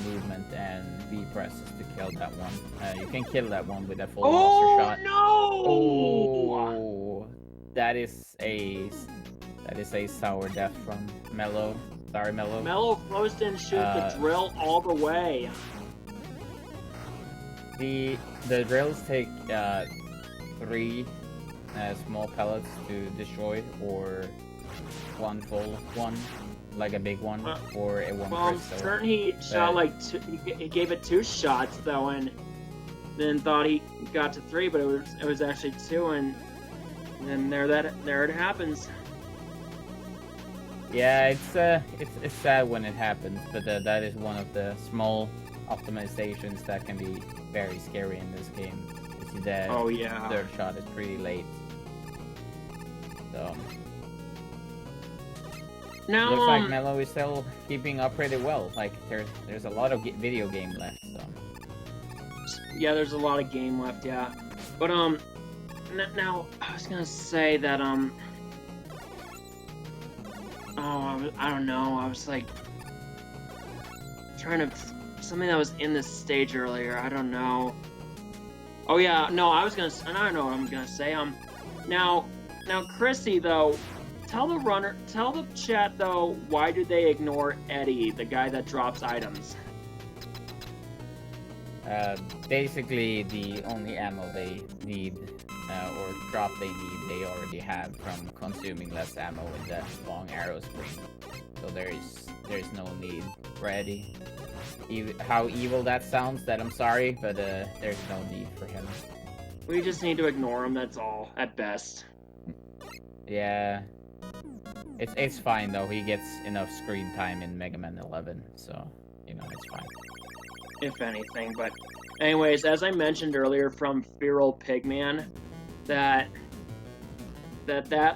movement and V presses to kill that one. You can kill that one with a full monster shot. No! Oh, that is a sour death from Mellow. Sorry, Mellow. Melloflowz didn't shoot the drill all the way. The drills take 3 small pellets to destroy, or 1 full one, like a big one, or a 1 Well, I'm crystal. certain he shot like 2. He gave it 2 shots though, and then thought he got to 3, but it was actually 2, and then there it happens. Yeah, it's sad when it happens, but that is one of the small optimizations that can be very scary in this game. You see that third shot is pretty late. So now looks like Mellow is still keeping up pretty well. Like there's a lot of video game left. So yeah, there's a lot of game left. Yeah, but now I was gonna say that I don't know. I was like trying to something that was in this stage earlier. I don't know. Oh yeah, no. I don't know what I'm gonna say. Now, Chrissy though, tell the chat though, why do they ignore Eddie, the guy that drops items? basically the only ammo they need or drop they need, they already have from consuming less ammo with that long arrow screen. So there's no need for Eddie. How evil that sounds, that I'm sorry, but there's no need for him. We just need to ignore him, that's all, at best. Yeah. It's fine though, he gets enough screen time in Mega Man 11, so, you know, it's fine. If anything, but anyways, as I mentioned earlier from FeralPigMan, that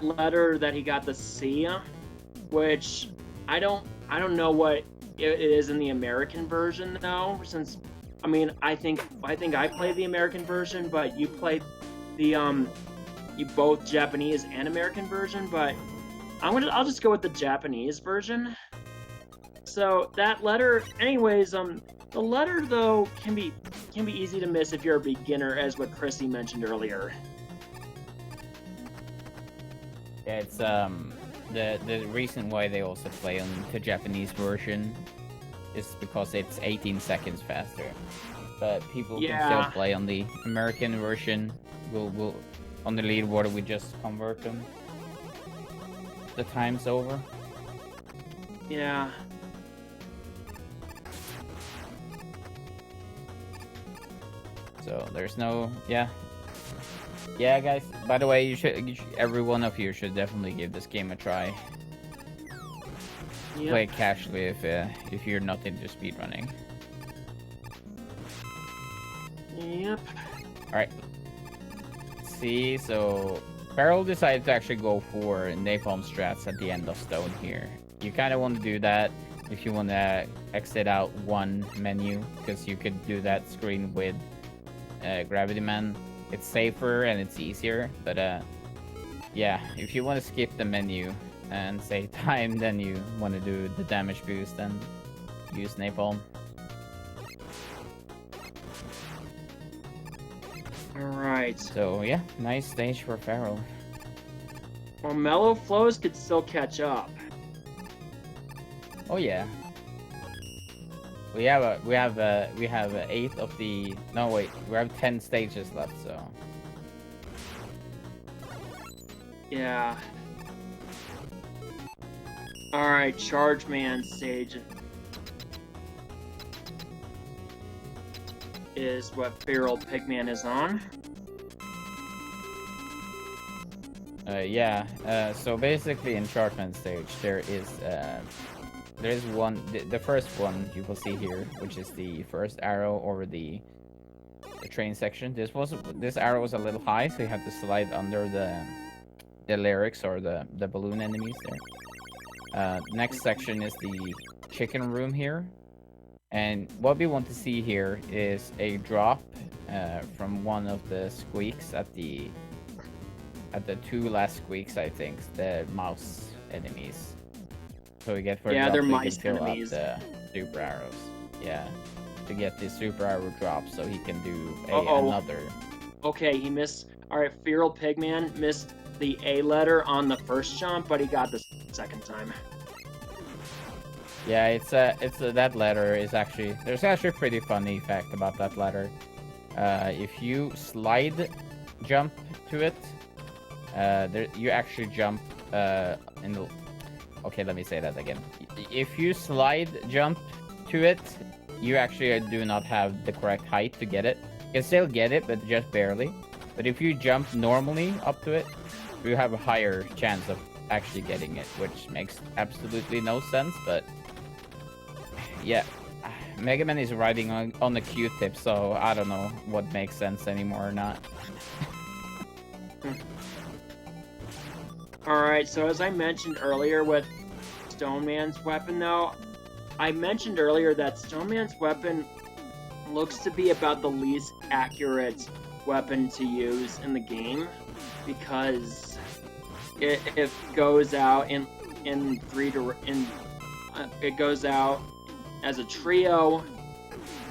letter that he got the C, which I don't know what it is in the American version though, since I mean I think I played the American version, but you played the you both Japanese and American version, but I'll just go with the Japanese version. So that letter, anyways, the letter though can be easy to miss if you're a beginner, as what Chrissy mentioned earlier. Yeah, it's the reason why they also play on the Japanese version is because it's 18 seconds faster. But people can still play on the American version. We'll on the leaderboard we just convert them. The time's over. Yeah. So there's no yeah, guys. By the way, you should every one of you should definitely give this game a try. Yep. Play it casually if you're not into speedrunning. Yep. All right. See, so Feral decided to actually go for napalm strats at the end of stone here. You kind of want to do that if you want to exit out one menu, because you could do that screen with Gravity Man. It's safer and it's easier, but yeah, if you want to skip the menu and save time, then you want to do the damage boost and use napalm. Alright. So yeah, nice stage for Feral. Well, Melloflowz could still catch up. Oh yeah. We have 8 of the no wait, we have 10 stages left, so yeah. Alright, Charge Man stage is what FeralPigMan is on. Yeah, so basically in Charge Man stage there's one, the first one you will see here, which is the first arrow over the train section. This arrow was a little high, so you have to slide under the lyrics or the balloon enemies there. Next section is the chicken room here. And what we want to see here is a drop from one of the squeaks at the two last squeaks, I think, the mouse enemies. So we get for Yeah, drop, they're we can mice fill up enemies. the super arrows. Yeah, to get the super arrow drop, so he can do another. Okay, he missed. All right, FeralPigMan missed the A letter on the first jump, but he got the second time. Yeah, that letter is actually, there's actually a pretty funny fact about that letter. If you slide jump to it, you actually jump in the. Okay, let me say that again. If you slide jump to it, you actually do not have the correct height to get it. You can still get it, but just barely. But if you jump normally up to it, you have a higher chance of actually getting it, which makes absolutely no sense, but yeah. Mega Man is riding on the Q-tip, so I don't know what makes sense anymore or not. Alright, so as I mentioned earlier with Stone Man's weapon, though, I mentioned earlier that Stone Man's weapon looks to be about the least accurate weapon to use in the game, because it goes out it goes out as a trio,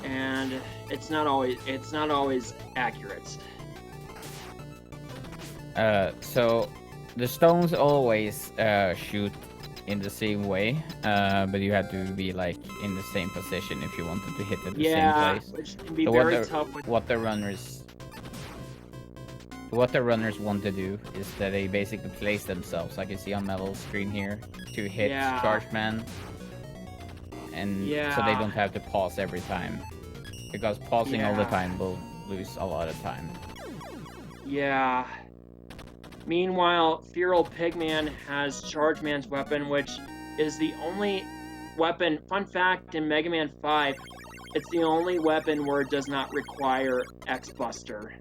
and it's not always accurate. So the stones always shoot in the same way, but you have to be like in the same position if you wanted to hit at the same place. Which can be So very tough with what the runners want to do is that they basically place themselves, like you see on Mellow's screen here, to hit Charge Man, and so they don't have to pause every time, because pausing all the time will lose a lot of time. Yeah. Meanwhile, FeralPigMan has Charge Man's weapon, which is the only weapon. Fun fact, in Mega Man 5, it's the only weapon where it does not require X-Buster.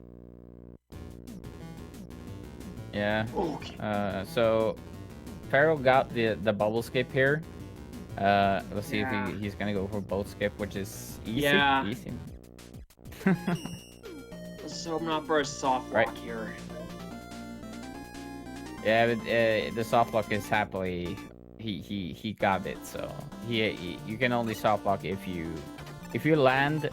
Yeah. Okay. So Feral got the bubble skip here. Let's see if he's gonna go for both skip, which is easy. Yeah. Easy. Let's hope not for a soft lock here. Yeah, but the soft lock is happily he got it. So you can only soft lock if you land.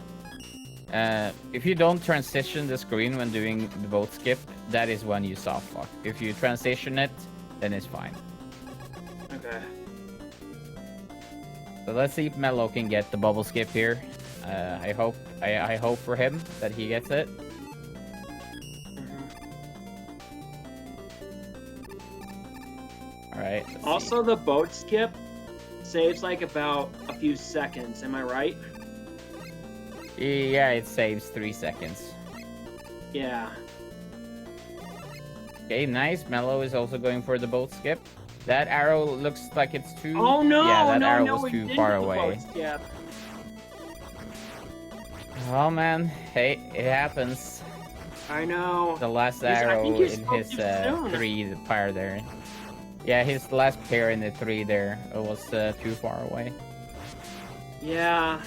If you don't transition the screen when doing the boat skip, that is when you soft lock. If you transition it, then it's fine. Okay. So let's see if Mello can get the bubble skip here. I hope for him that he gets it. Alright. Also, the boat skip saves like about a few seconds. Am I right? Yeah, it saves 3 seconds. Yeah. Okay, nice. Mello is also going for the boat skip. That arrow looks like it's too... Oh no! Yeah, that no, arrow no, was we too didn't far do the away. boat skip. Oh man, hey, it happens. I know. The last I arrow think in you spoke his too soon. 3 fire there. Yeah, his last pair in the 3 there was too far away. Yeah.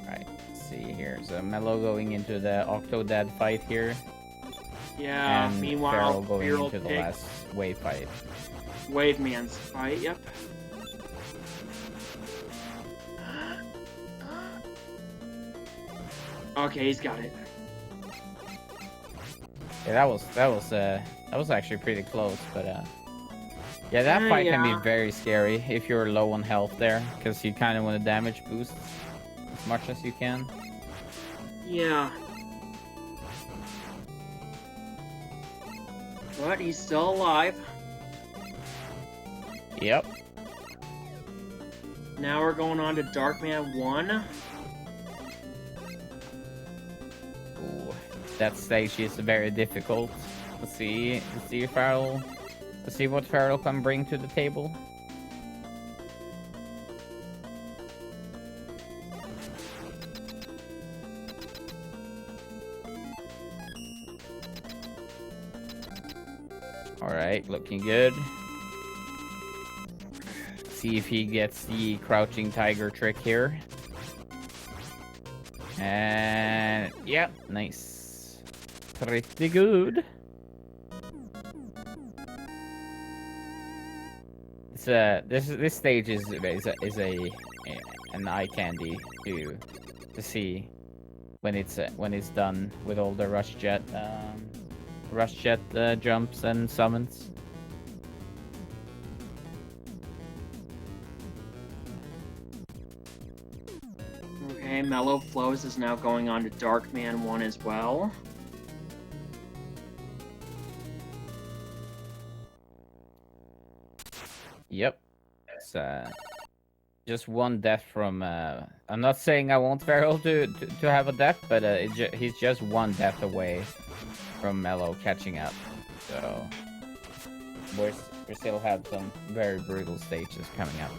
Right, let's see here. So Mello going into the Octodad fight here. Yeah. And Meanwhile, Feral going Feral into the Pig- last wave fight. Wave Man's fight. Yep. Okay, he's got it. Yeah, that was actually pretty close, but yeah, that fight can be very scary if you're low on health there, because you kind of want to damage boost as much as you can. Yeah. But he's still alive. Yep. Now we're going on to Darkman 1. Ooh, that stage is very difficult. Let's see if Feral. Let's see what Feral can bring to the table. Alright, looking good. See if he gets the crouching tiger trick here. And yeah, nice. Pretty good. This stage is an eye candy to see when it's done with all the rush jet jumps and summons. Okay, Melloflowz is now going on to Darkman 1 as well. Yep. It's just one death from I'm not saying I want Feral to have a death, but he's just one death away from Mello catching up. So we still have some very brutal stages coming up.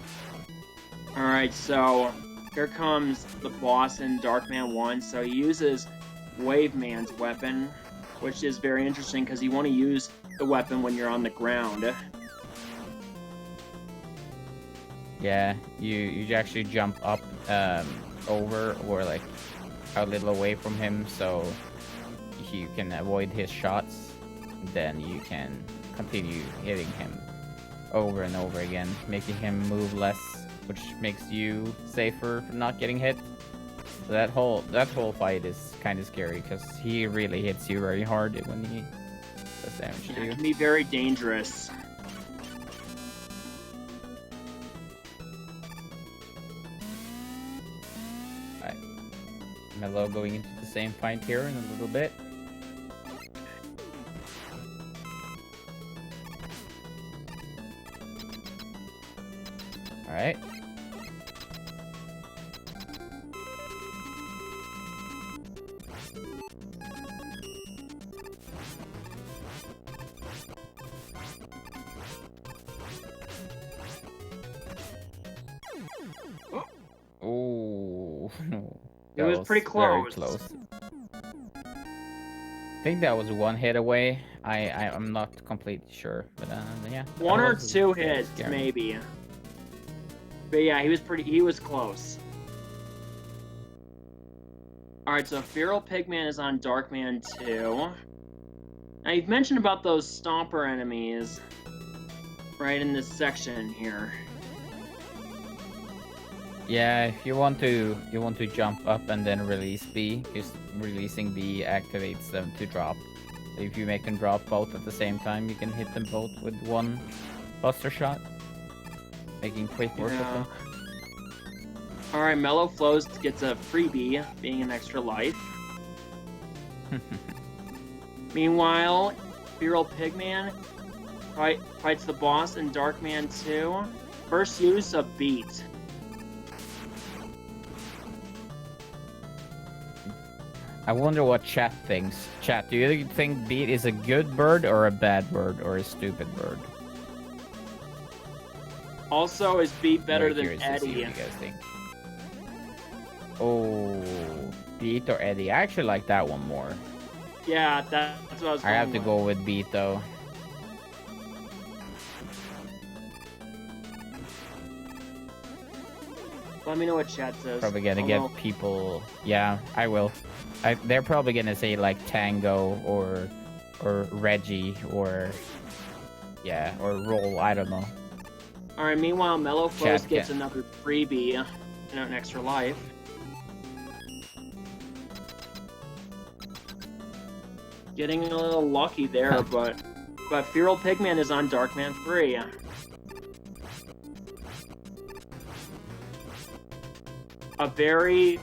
Alright, so here comes the boss in Darkman 1. So he uses Waveman's weapon, which is very interesting because you want to use the weapon when you're on the ground. Yeah, you actually jump up over or like a little away from him so you can avoid his shots. Then you can continue hitting him over and over again, making him move less, which makes you safer from not getting hit. So that whole fight is kind of scary because he really hits you very hard when he does damage to you. It can be very dangerous. Alright, Mello going into the same fight here in a little bit. Alright. Oh, no. It was pretty close. Very close. I think that was one hit away. I'm not completely sure, but yeah. One or two hits, maybe. But yeah, he was close. Alright, so FeralPigMan is on Darkman 2. Now you've mentioned about those stomper enemies right in this section here. Yeah, if you want to jump up and then release B, just releasing B activates them to drop. If you make them drop both at the same time, you can hit them both with one buster shot, making quick work of them. Alright, Melloflowz gets a freebie, being an extra life. Meanwhile, FeralPigMan fights the boss in Darkman 2. First use of Beat. I wonder what chat thinks. Chat, do you think Beat is a good bird or a bad bird or a stupid bird? Also, is Beat better than Eddie? Eddie? To see what you guys think. Oh, Beat or Eddie? I actually like that one more. Yeah, that's what I was going I have to with. go with Beat though. Let me know what chat says. Probably gonna get people. Yeah, I will. They're probably gonna say like Tango or Reggie or yeah or Roll. I don't know. All right. Meanwhile, Melloflowz Chat gets can. another freebie, an extra life. Getting a little lucky there, but FeralPigMan is on Darkman 3. A very,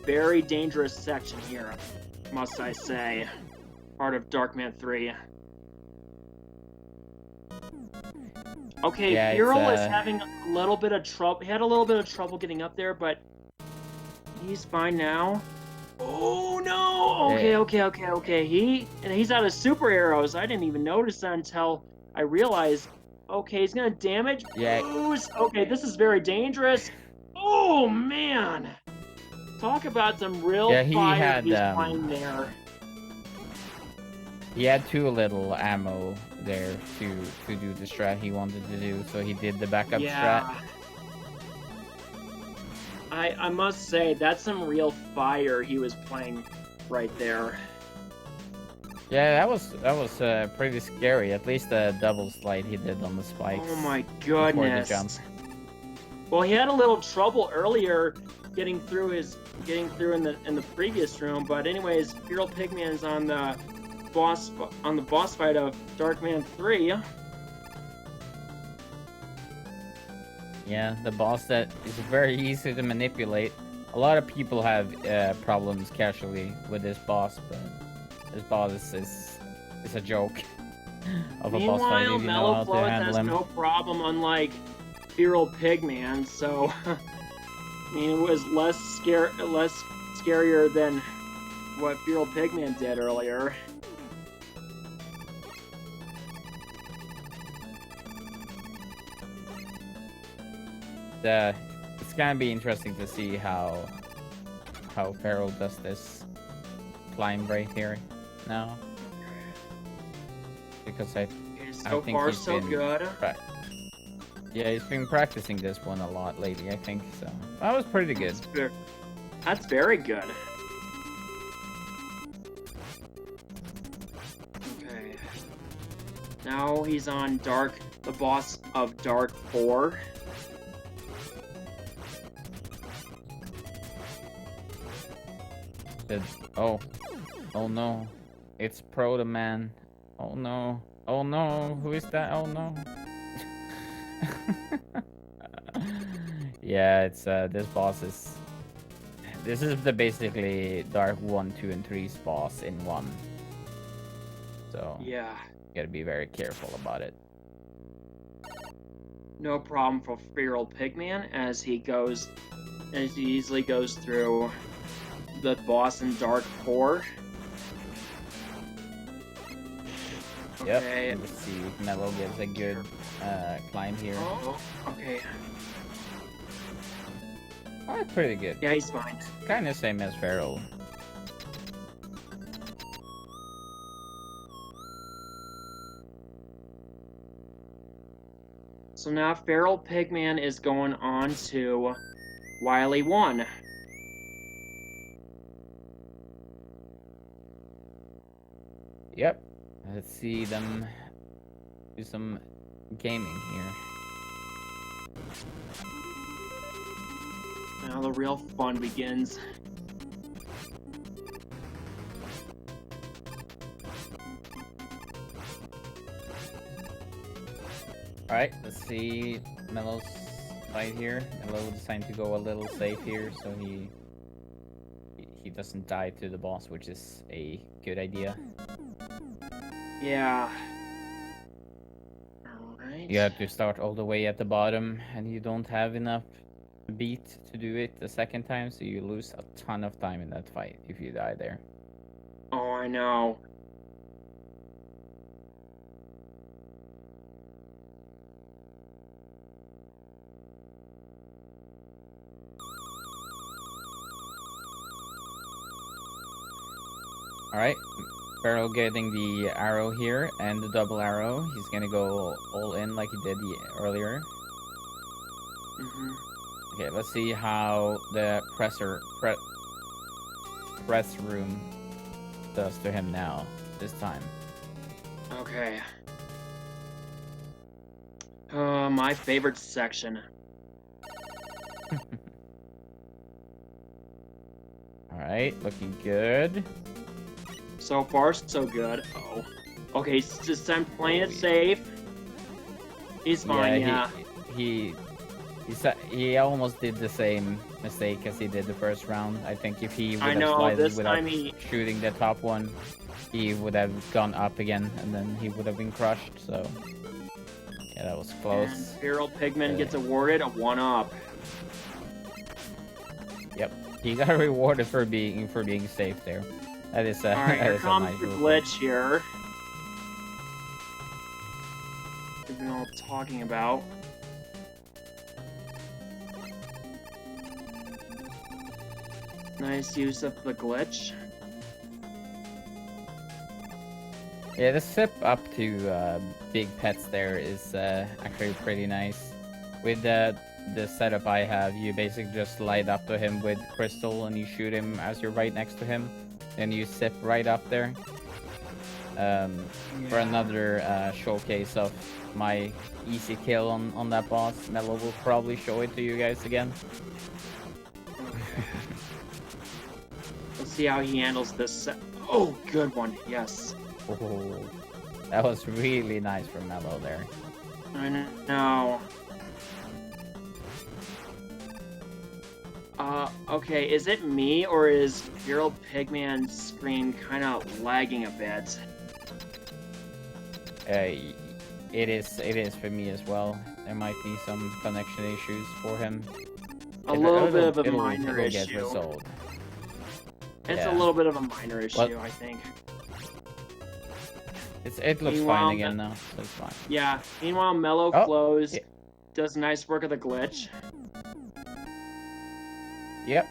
very dangerous section here, must I say. Part of Darkman 3. Okay, Yeah, Feral is having a little bit of trouble. He had a little bit of trouble getting up there, but he's fine now. Oh no! Okay. He's out of super arrows. I didn't even notice that until I realized. Okay, he's gonna damage. Yeah. Boost. Okay, this is very dangerous. Oh man! Talk about some real Yeah, he fire had, he's flying there. he had too little ammo there to do the strat he wanted to do, so he did the backup strat. I must say, that's some real fire he was playing right there. Yeah, that was pretty scary. At least the double slide he did on the spikes. Oh my before the goodness. jump. Well, he had a little trouble earlier getting through in the previous room, but anyways, FeralPigman is on the boss fight of Darkman 3. Yeah, the boss that is very easy to manipulate. A lot of people have problems casually with this boss, but this boss is a joke of a boss fight if you know how to Melloflowz handle has him. no problem, unlike FeralPigman, so I mean, it was less scarier than what FeralPigman did earlier. It's gonna be interesting to see how Feral does this climb right here now, because I So think far, he's so been good. Yeah, he's been practicing this one a lot lately, I think, so that was pretty good. That's very good. Okay. Now he's on the boss of Dark 4. Oh no, it's Proto-Man. Oh no, who is that? Oh no. Yeah, it's this is the basically Dark 1, 2, and 3's boss in one. So Yeah. gotta be very careful about it. No problem for FeralPigman as he easily goes through the boss in Dark 4. Yep. Okay. Let's see if Mello gives a good climb here. Oh, okay. Oh, it's pretty good. Yeah, he's fine. Kind of same as Feral. So now FeralPigman is going on to Wily 1. Yep. Let's see them do some gaming here. Now the real fun begins. Alright, let's see Mello's fight here. Mello decided to go a little safe here, so he doesn't die to the boss, which is a good idea. Yeah. Alright. You have to start all the way at the bottom, and you don't have enough beat to do it the second time, so you lose a ton of time in that fight if you die there. Oh, I know. Alright, Feral getting the arrow here and the double arrow. He's gonna go all in like he did earlier. Okay, let's see how the press room does to him now, this time. Okay. My favorite section. Alright, looking good. So far, so good. Oh. Okay, just I'm playing it safe. He's fine, yeah. He almost did the same mistake as he did the first round. I think if he would have slided this without time he... shooting the top one, he would have gone up again, and then he would have been crushed, so... Yeah, that was close. And FeralPigman gets awarded a 1-up. Yep, he got rewarded for being safe there. That is Alright, here comes nice the rule. glitch here. We've been all talking about. Nice use of the glitch. Yeah, the step up to big pets there is actually pretty nice. With the setup I have, you basically just slide up to him with crystal and you shoot him as you're right next to him. Then you zip right up there. For another showcase of my easy kill on that boss, Mello will probably show it to you guys again. Let's see how he handles this. Oh, good one. Yes. Oh, that was really nice from Mello there. I know. Okay, is it me or is FeralPigMan's screen kind of lagging a bit? It is for me as well. There might be some connection issues for him. A little bit of a minor it'll issue. Get resolved. It's Yeah. a little bit of a minor issue, I think. It looks fine again now, so it's fine. Yeah. Meanwhile, Melloflowz does nice work of the glitch. Yep.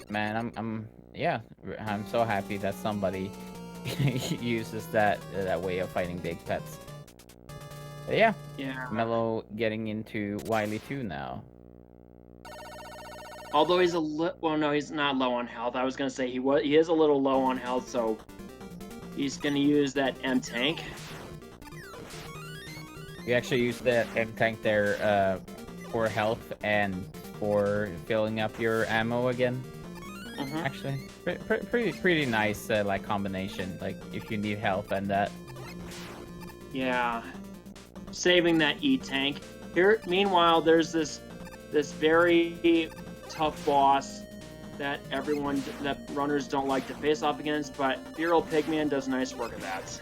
Man, I'm so happy that somebody uses that way of fighting big pets. But yeah. Mello getting into Wily 2 now. Although he's no, he's not low on health. I was gonna say he is a little low on health, so he's gonna use that M tank. You actually use the M tank there for health and for filling up your ammo again. Actually, pretty nice like combination. Like if you need health and that. Yeah, saving that E tank. Here, meanwhile, there's this very tough boss that runners don't like to face off against, but FeralPigMan does nice work of that.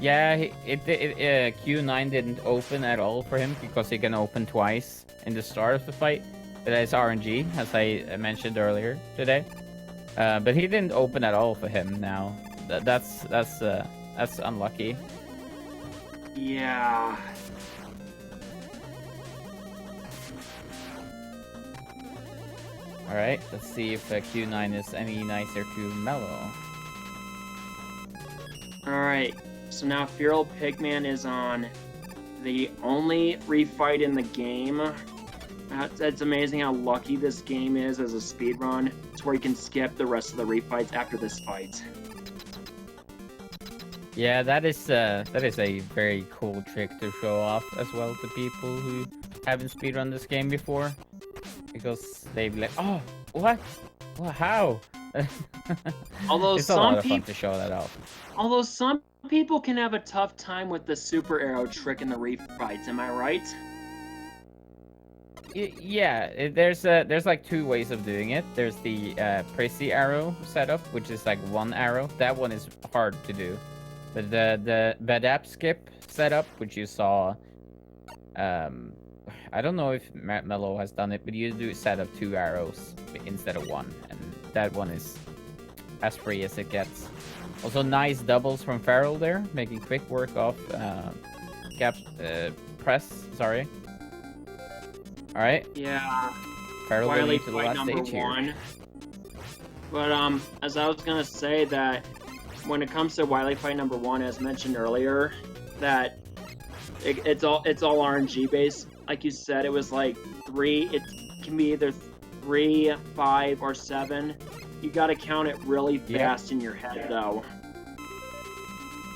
Yeah, Q9 didn't open at all for him because he can open twice in the start of the fight. But it's RNG, as I mentioned earlier today. But he didn't open at all for him now. That's unlucky. Yeah. All right, let's see if Q9 is any nicer to Mello. All right. So now FeralPigMan is on the only refight in the game. It's amazing how lucky this game is as a speedrun. It's where you can skip the rest of the refights after this fight. Yeah, that is a very cool trick to show off as well to people who haven't speedrun this game before. Because they'd be like, oh, what? Well, how? Although it's a lot of fun to show that off. Although some people can have a tough time with the super arrow trick in the refights, am I right? Yeah, there's like two ways of doing it. There's the Prissy arrow setup, which is like one arrow. That one is hard to do. But the Badap skip setup, which you saw, I don't know if Mello has done it, but you do set up 2 arrows instead of 1, and that one is as free as it gets. Also, nice doubles from Feral there, making quick work of press. Sorry. All right. Yeah. Feral Wily to the fight last number stage here. 1. But as I was gonna say that when it comes to Wily fight number 1, as mentioned earlier, that it's all RNG based. Like you said, it was like 3. It can be either 3, 5, or 7. You got to count it really fast in your head, though.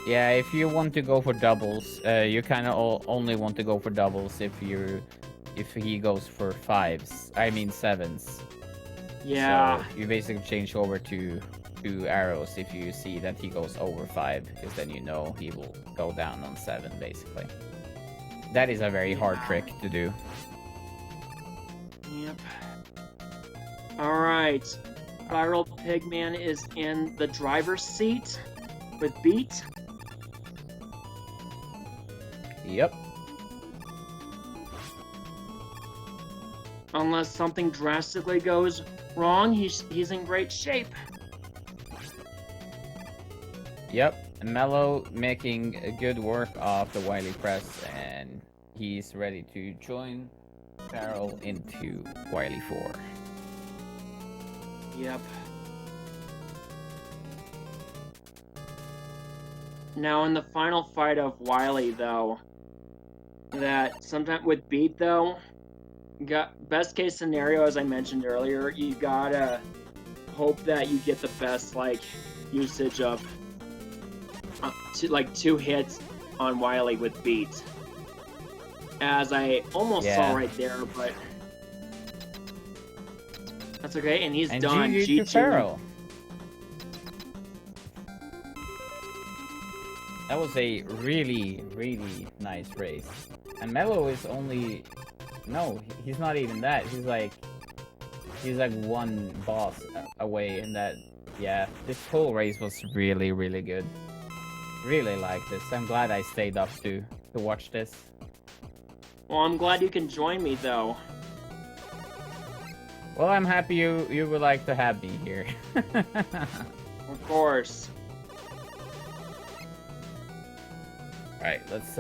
Yeah, if you want to go for doubles, you kind of only want to go for doubles if he goes for 5s. I mean 7s. Yeah. So you basically change over to 2 arrows if you see that he goes over 5, because then you know he will go down on 7, basically. That is a very hard trick to do. Yep. Alright. FeralPigMan is in the driver's seat with Beat. Yep. Unless something drastically goes wrong, he's in great shape. Yep. Mello making good work of the Wily press, and he's ready to join Feral into Wily 4. Yep. Now in the final fight of Wily, though, that sometimes with Beat though, best case scenario, as I mentioned earlier, you gotta hope that you get the best like usage of like 2 hits on Wily with Beat. As I almost saw right there, but that's okay, and he's done. GG to Feral. That was a really, really nice race. And Mello is only... No, he's not even that. He's like one boss away, and that... Yeah, this whole race was really, really good. Really like this. I'm glad I stayed up to watch this. Well, I'm glad you can join me, though. Well, I'm happy you would like to have me here. Of course. Alright, let's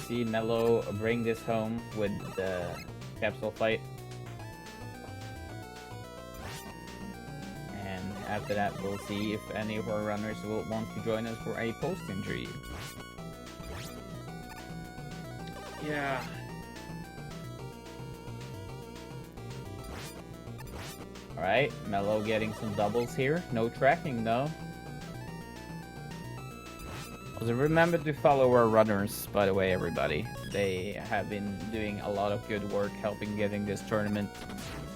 see Mello bring this home with the capsule fight. And after that, we'll see if any of our runners will want to join us for a post-injury. Yeah. Alright, Mello getting some doubles here. No tracking though. Also, remember to follow our runners, by the way, everybody. They have been doing a lot of good work helping getting this tournament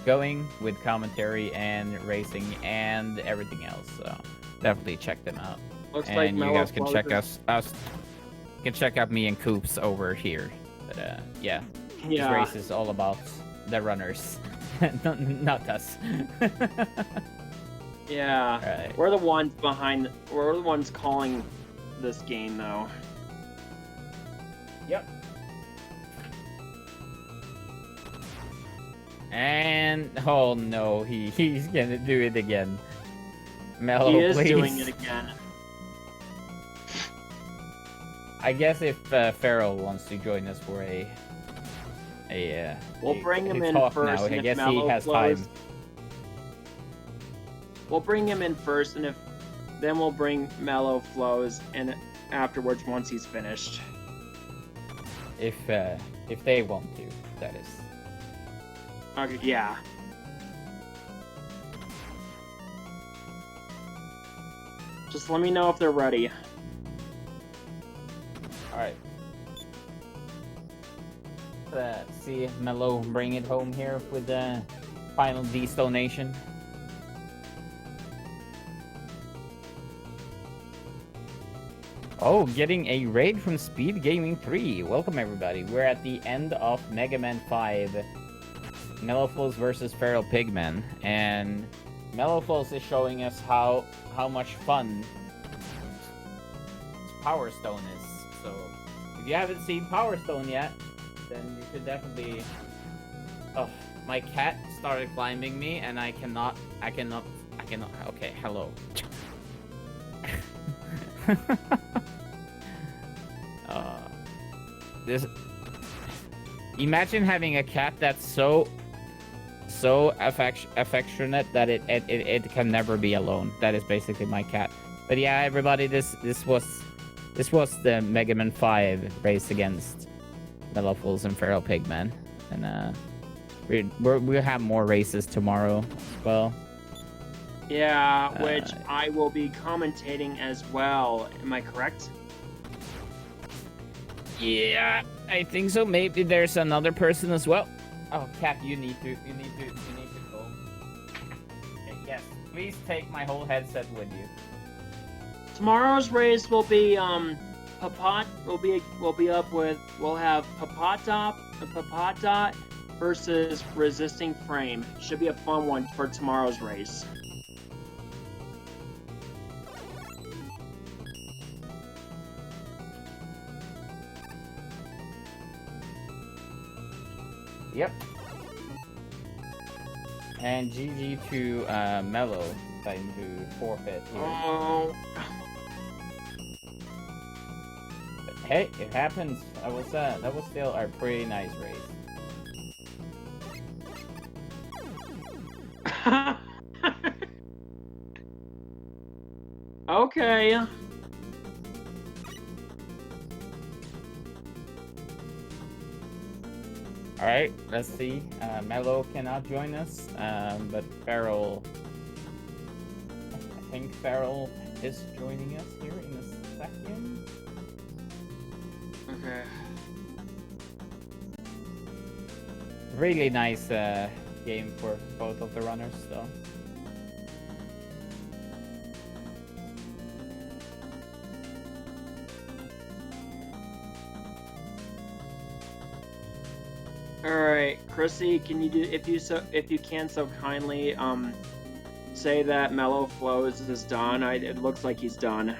going with commentary and racing and everything else. So definitely check them out. Looks and like you guys can check us can check out me and Coops over here. But yeah, this race is all about the runners, not us. Yeah, right. We're the ones behind. We're the ones calling this game, though. Yep. And oh no, he's gonna do it again. Mello, he is please. doing it again. I guess if Feral wants to join us for we'll bring him in first. Now. And I if guess he Melloflowz, has time. We'll bring him in first, and then we'll bring Melloflowz and afterwards once he's finished. If they want to, that is. Okay, yeah. Just let me know if they're ready. Alright. Let's see if Mello bring it home here with the final D-stonation. Oh, getting a raid from SpeedGaming 3. Welcome everybody. We're at the end of Mega Man 5. Melloflowz versus FeralPigMan. And Melloflowz is showing us how much fun Power Stone is. So if you haven't seen Power Stone yet, then you should definitely... Oh, my cat started climbing me and I cannot, okay, hello. This... Imagine having a cat that's so affectionate that it can never be alone. That is basically my cat. But yeah, everybody, this was the Mega Man 5 race against Melloflowz and FeralPigMan, and we'll have more races tomorrow as well. Yeah, which I will be commentating as well. Am I correct? Yeah, I think so. Maybe there's another person as well. Oh, Cat, you need to go. Okay, yes, please take my whole headset with you. Tomorrow's race will be Papat we'll have Papatot versus Resisting Frame. Should be a fun one for tomorrow's race. Yep. And GG to Mello, trying to forfeit here. Oh. But hey, it happens. That was still a pretty nice race. Okay. All right, let's see. Mello cannot join us, but Feral. I think Feral is joining us here in a second. Okay. Really nice game for both of the runners, though. All right, Chrissy, can you do if you can so kindly say that Melloflowz is done? It looks like he's done.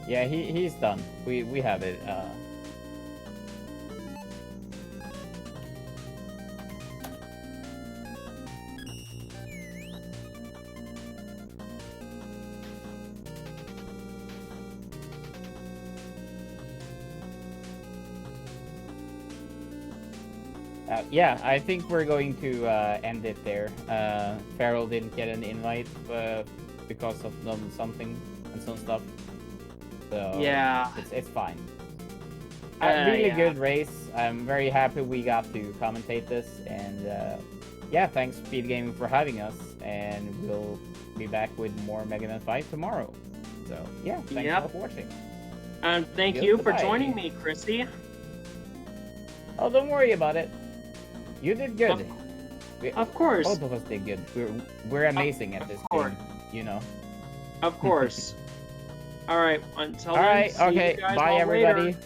Yeah, he's done. We have it. Yeah, I think we're going to end it there. Feral didn't get an invite because of something and some stuff. So Yeah. it's fine. Really yeah. good race. I'm very happy we got to commentate this, and yeah, thanks SpeedGaming for having us, and we'll be back with more Mega Man 5 tomorrow. So yeah, thanks all for watching. And thank you for joining me, Chrissy. Oh, don't worry about it. You did good. Of course. Both of us did good. We're amazing at this game, you know. Of course. All right. Until all then, right. see you Okay. guys Bye, all everybody. Later.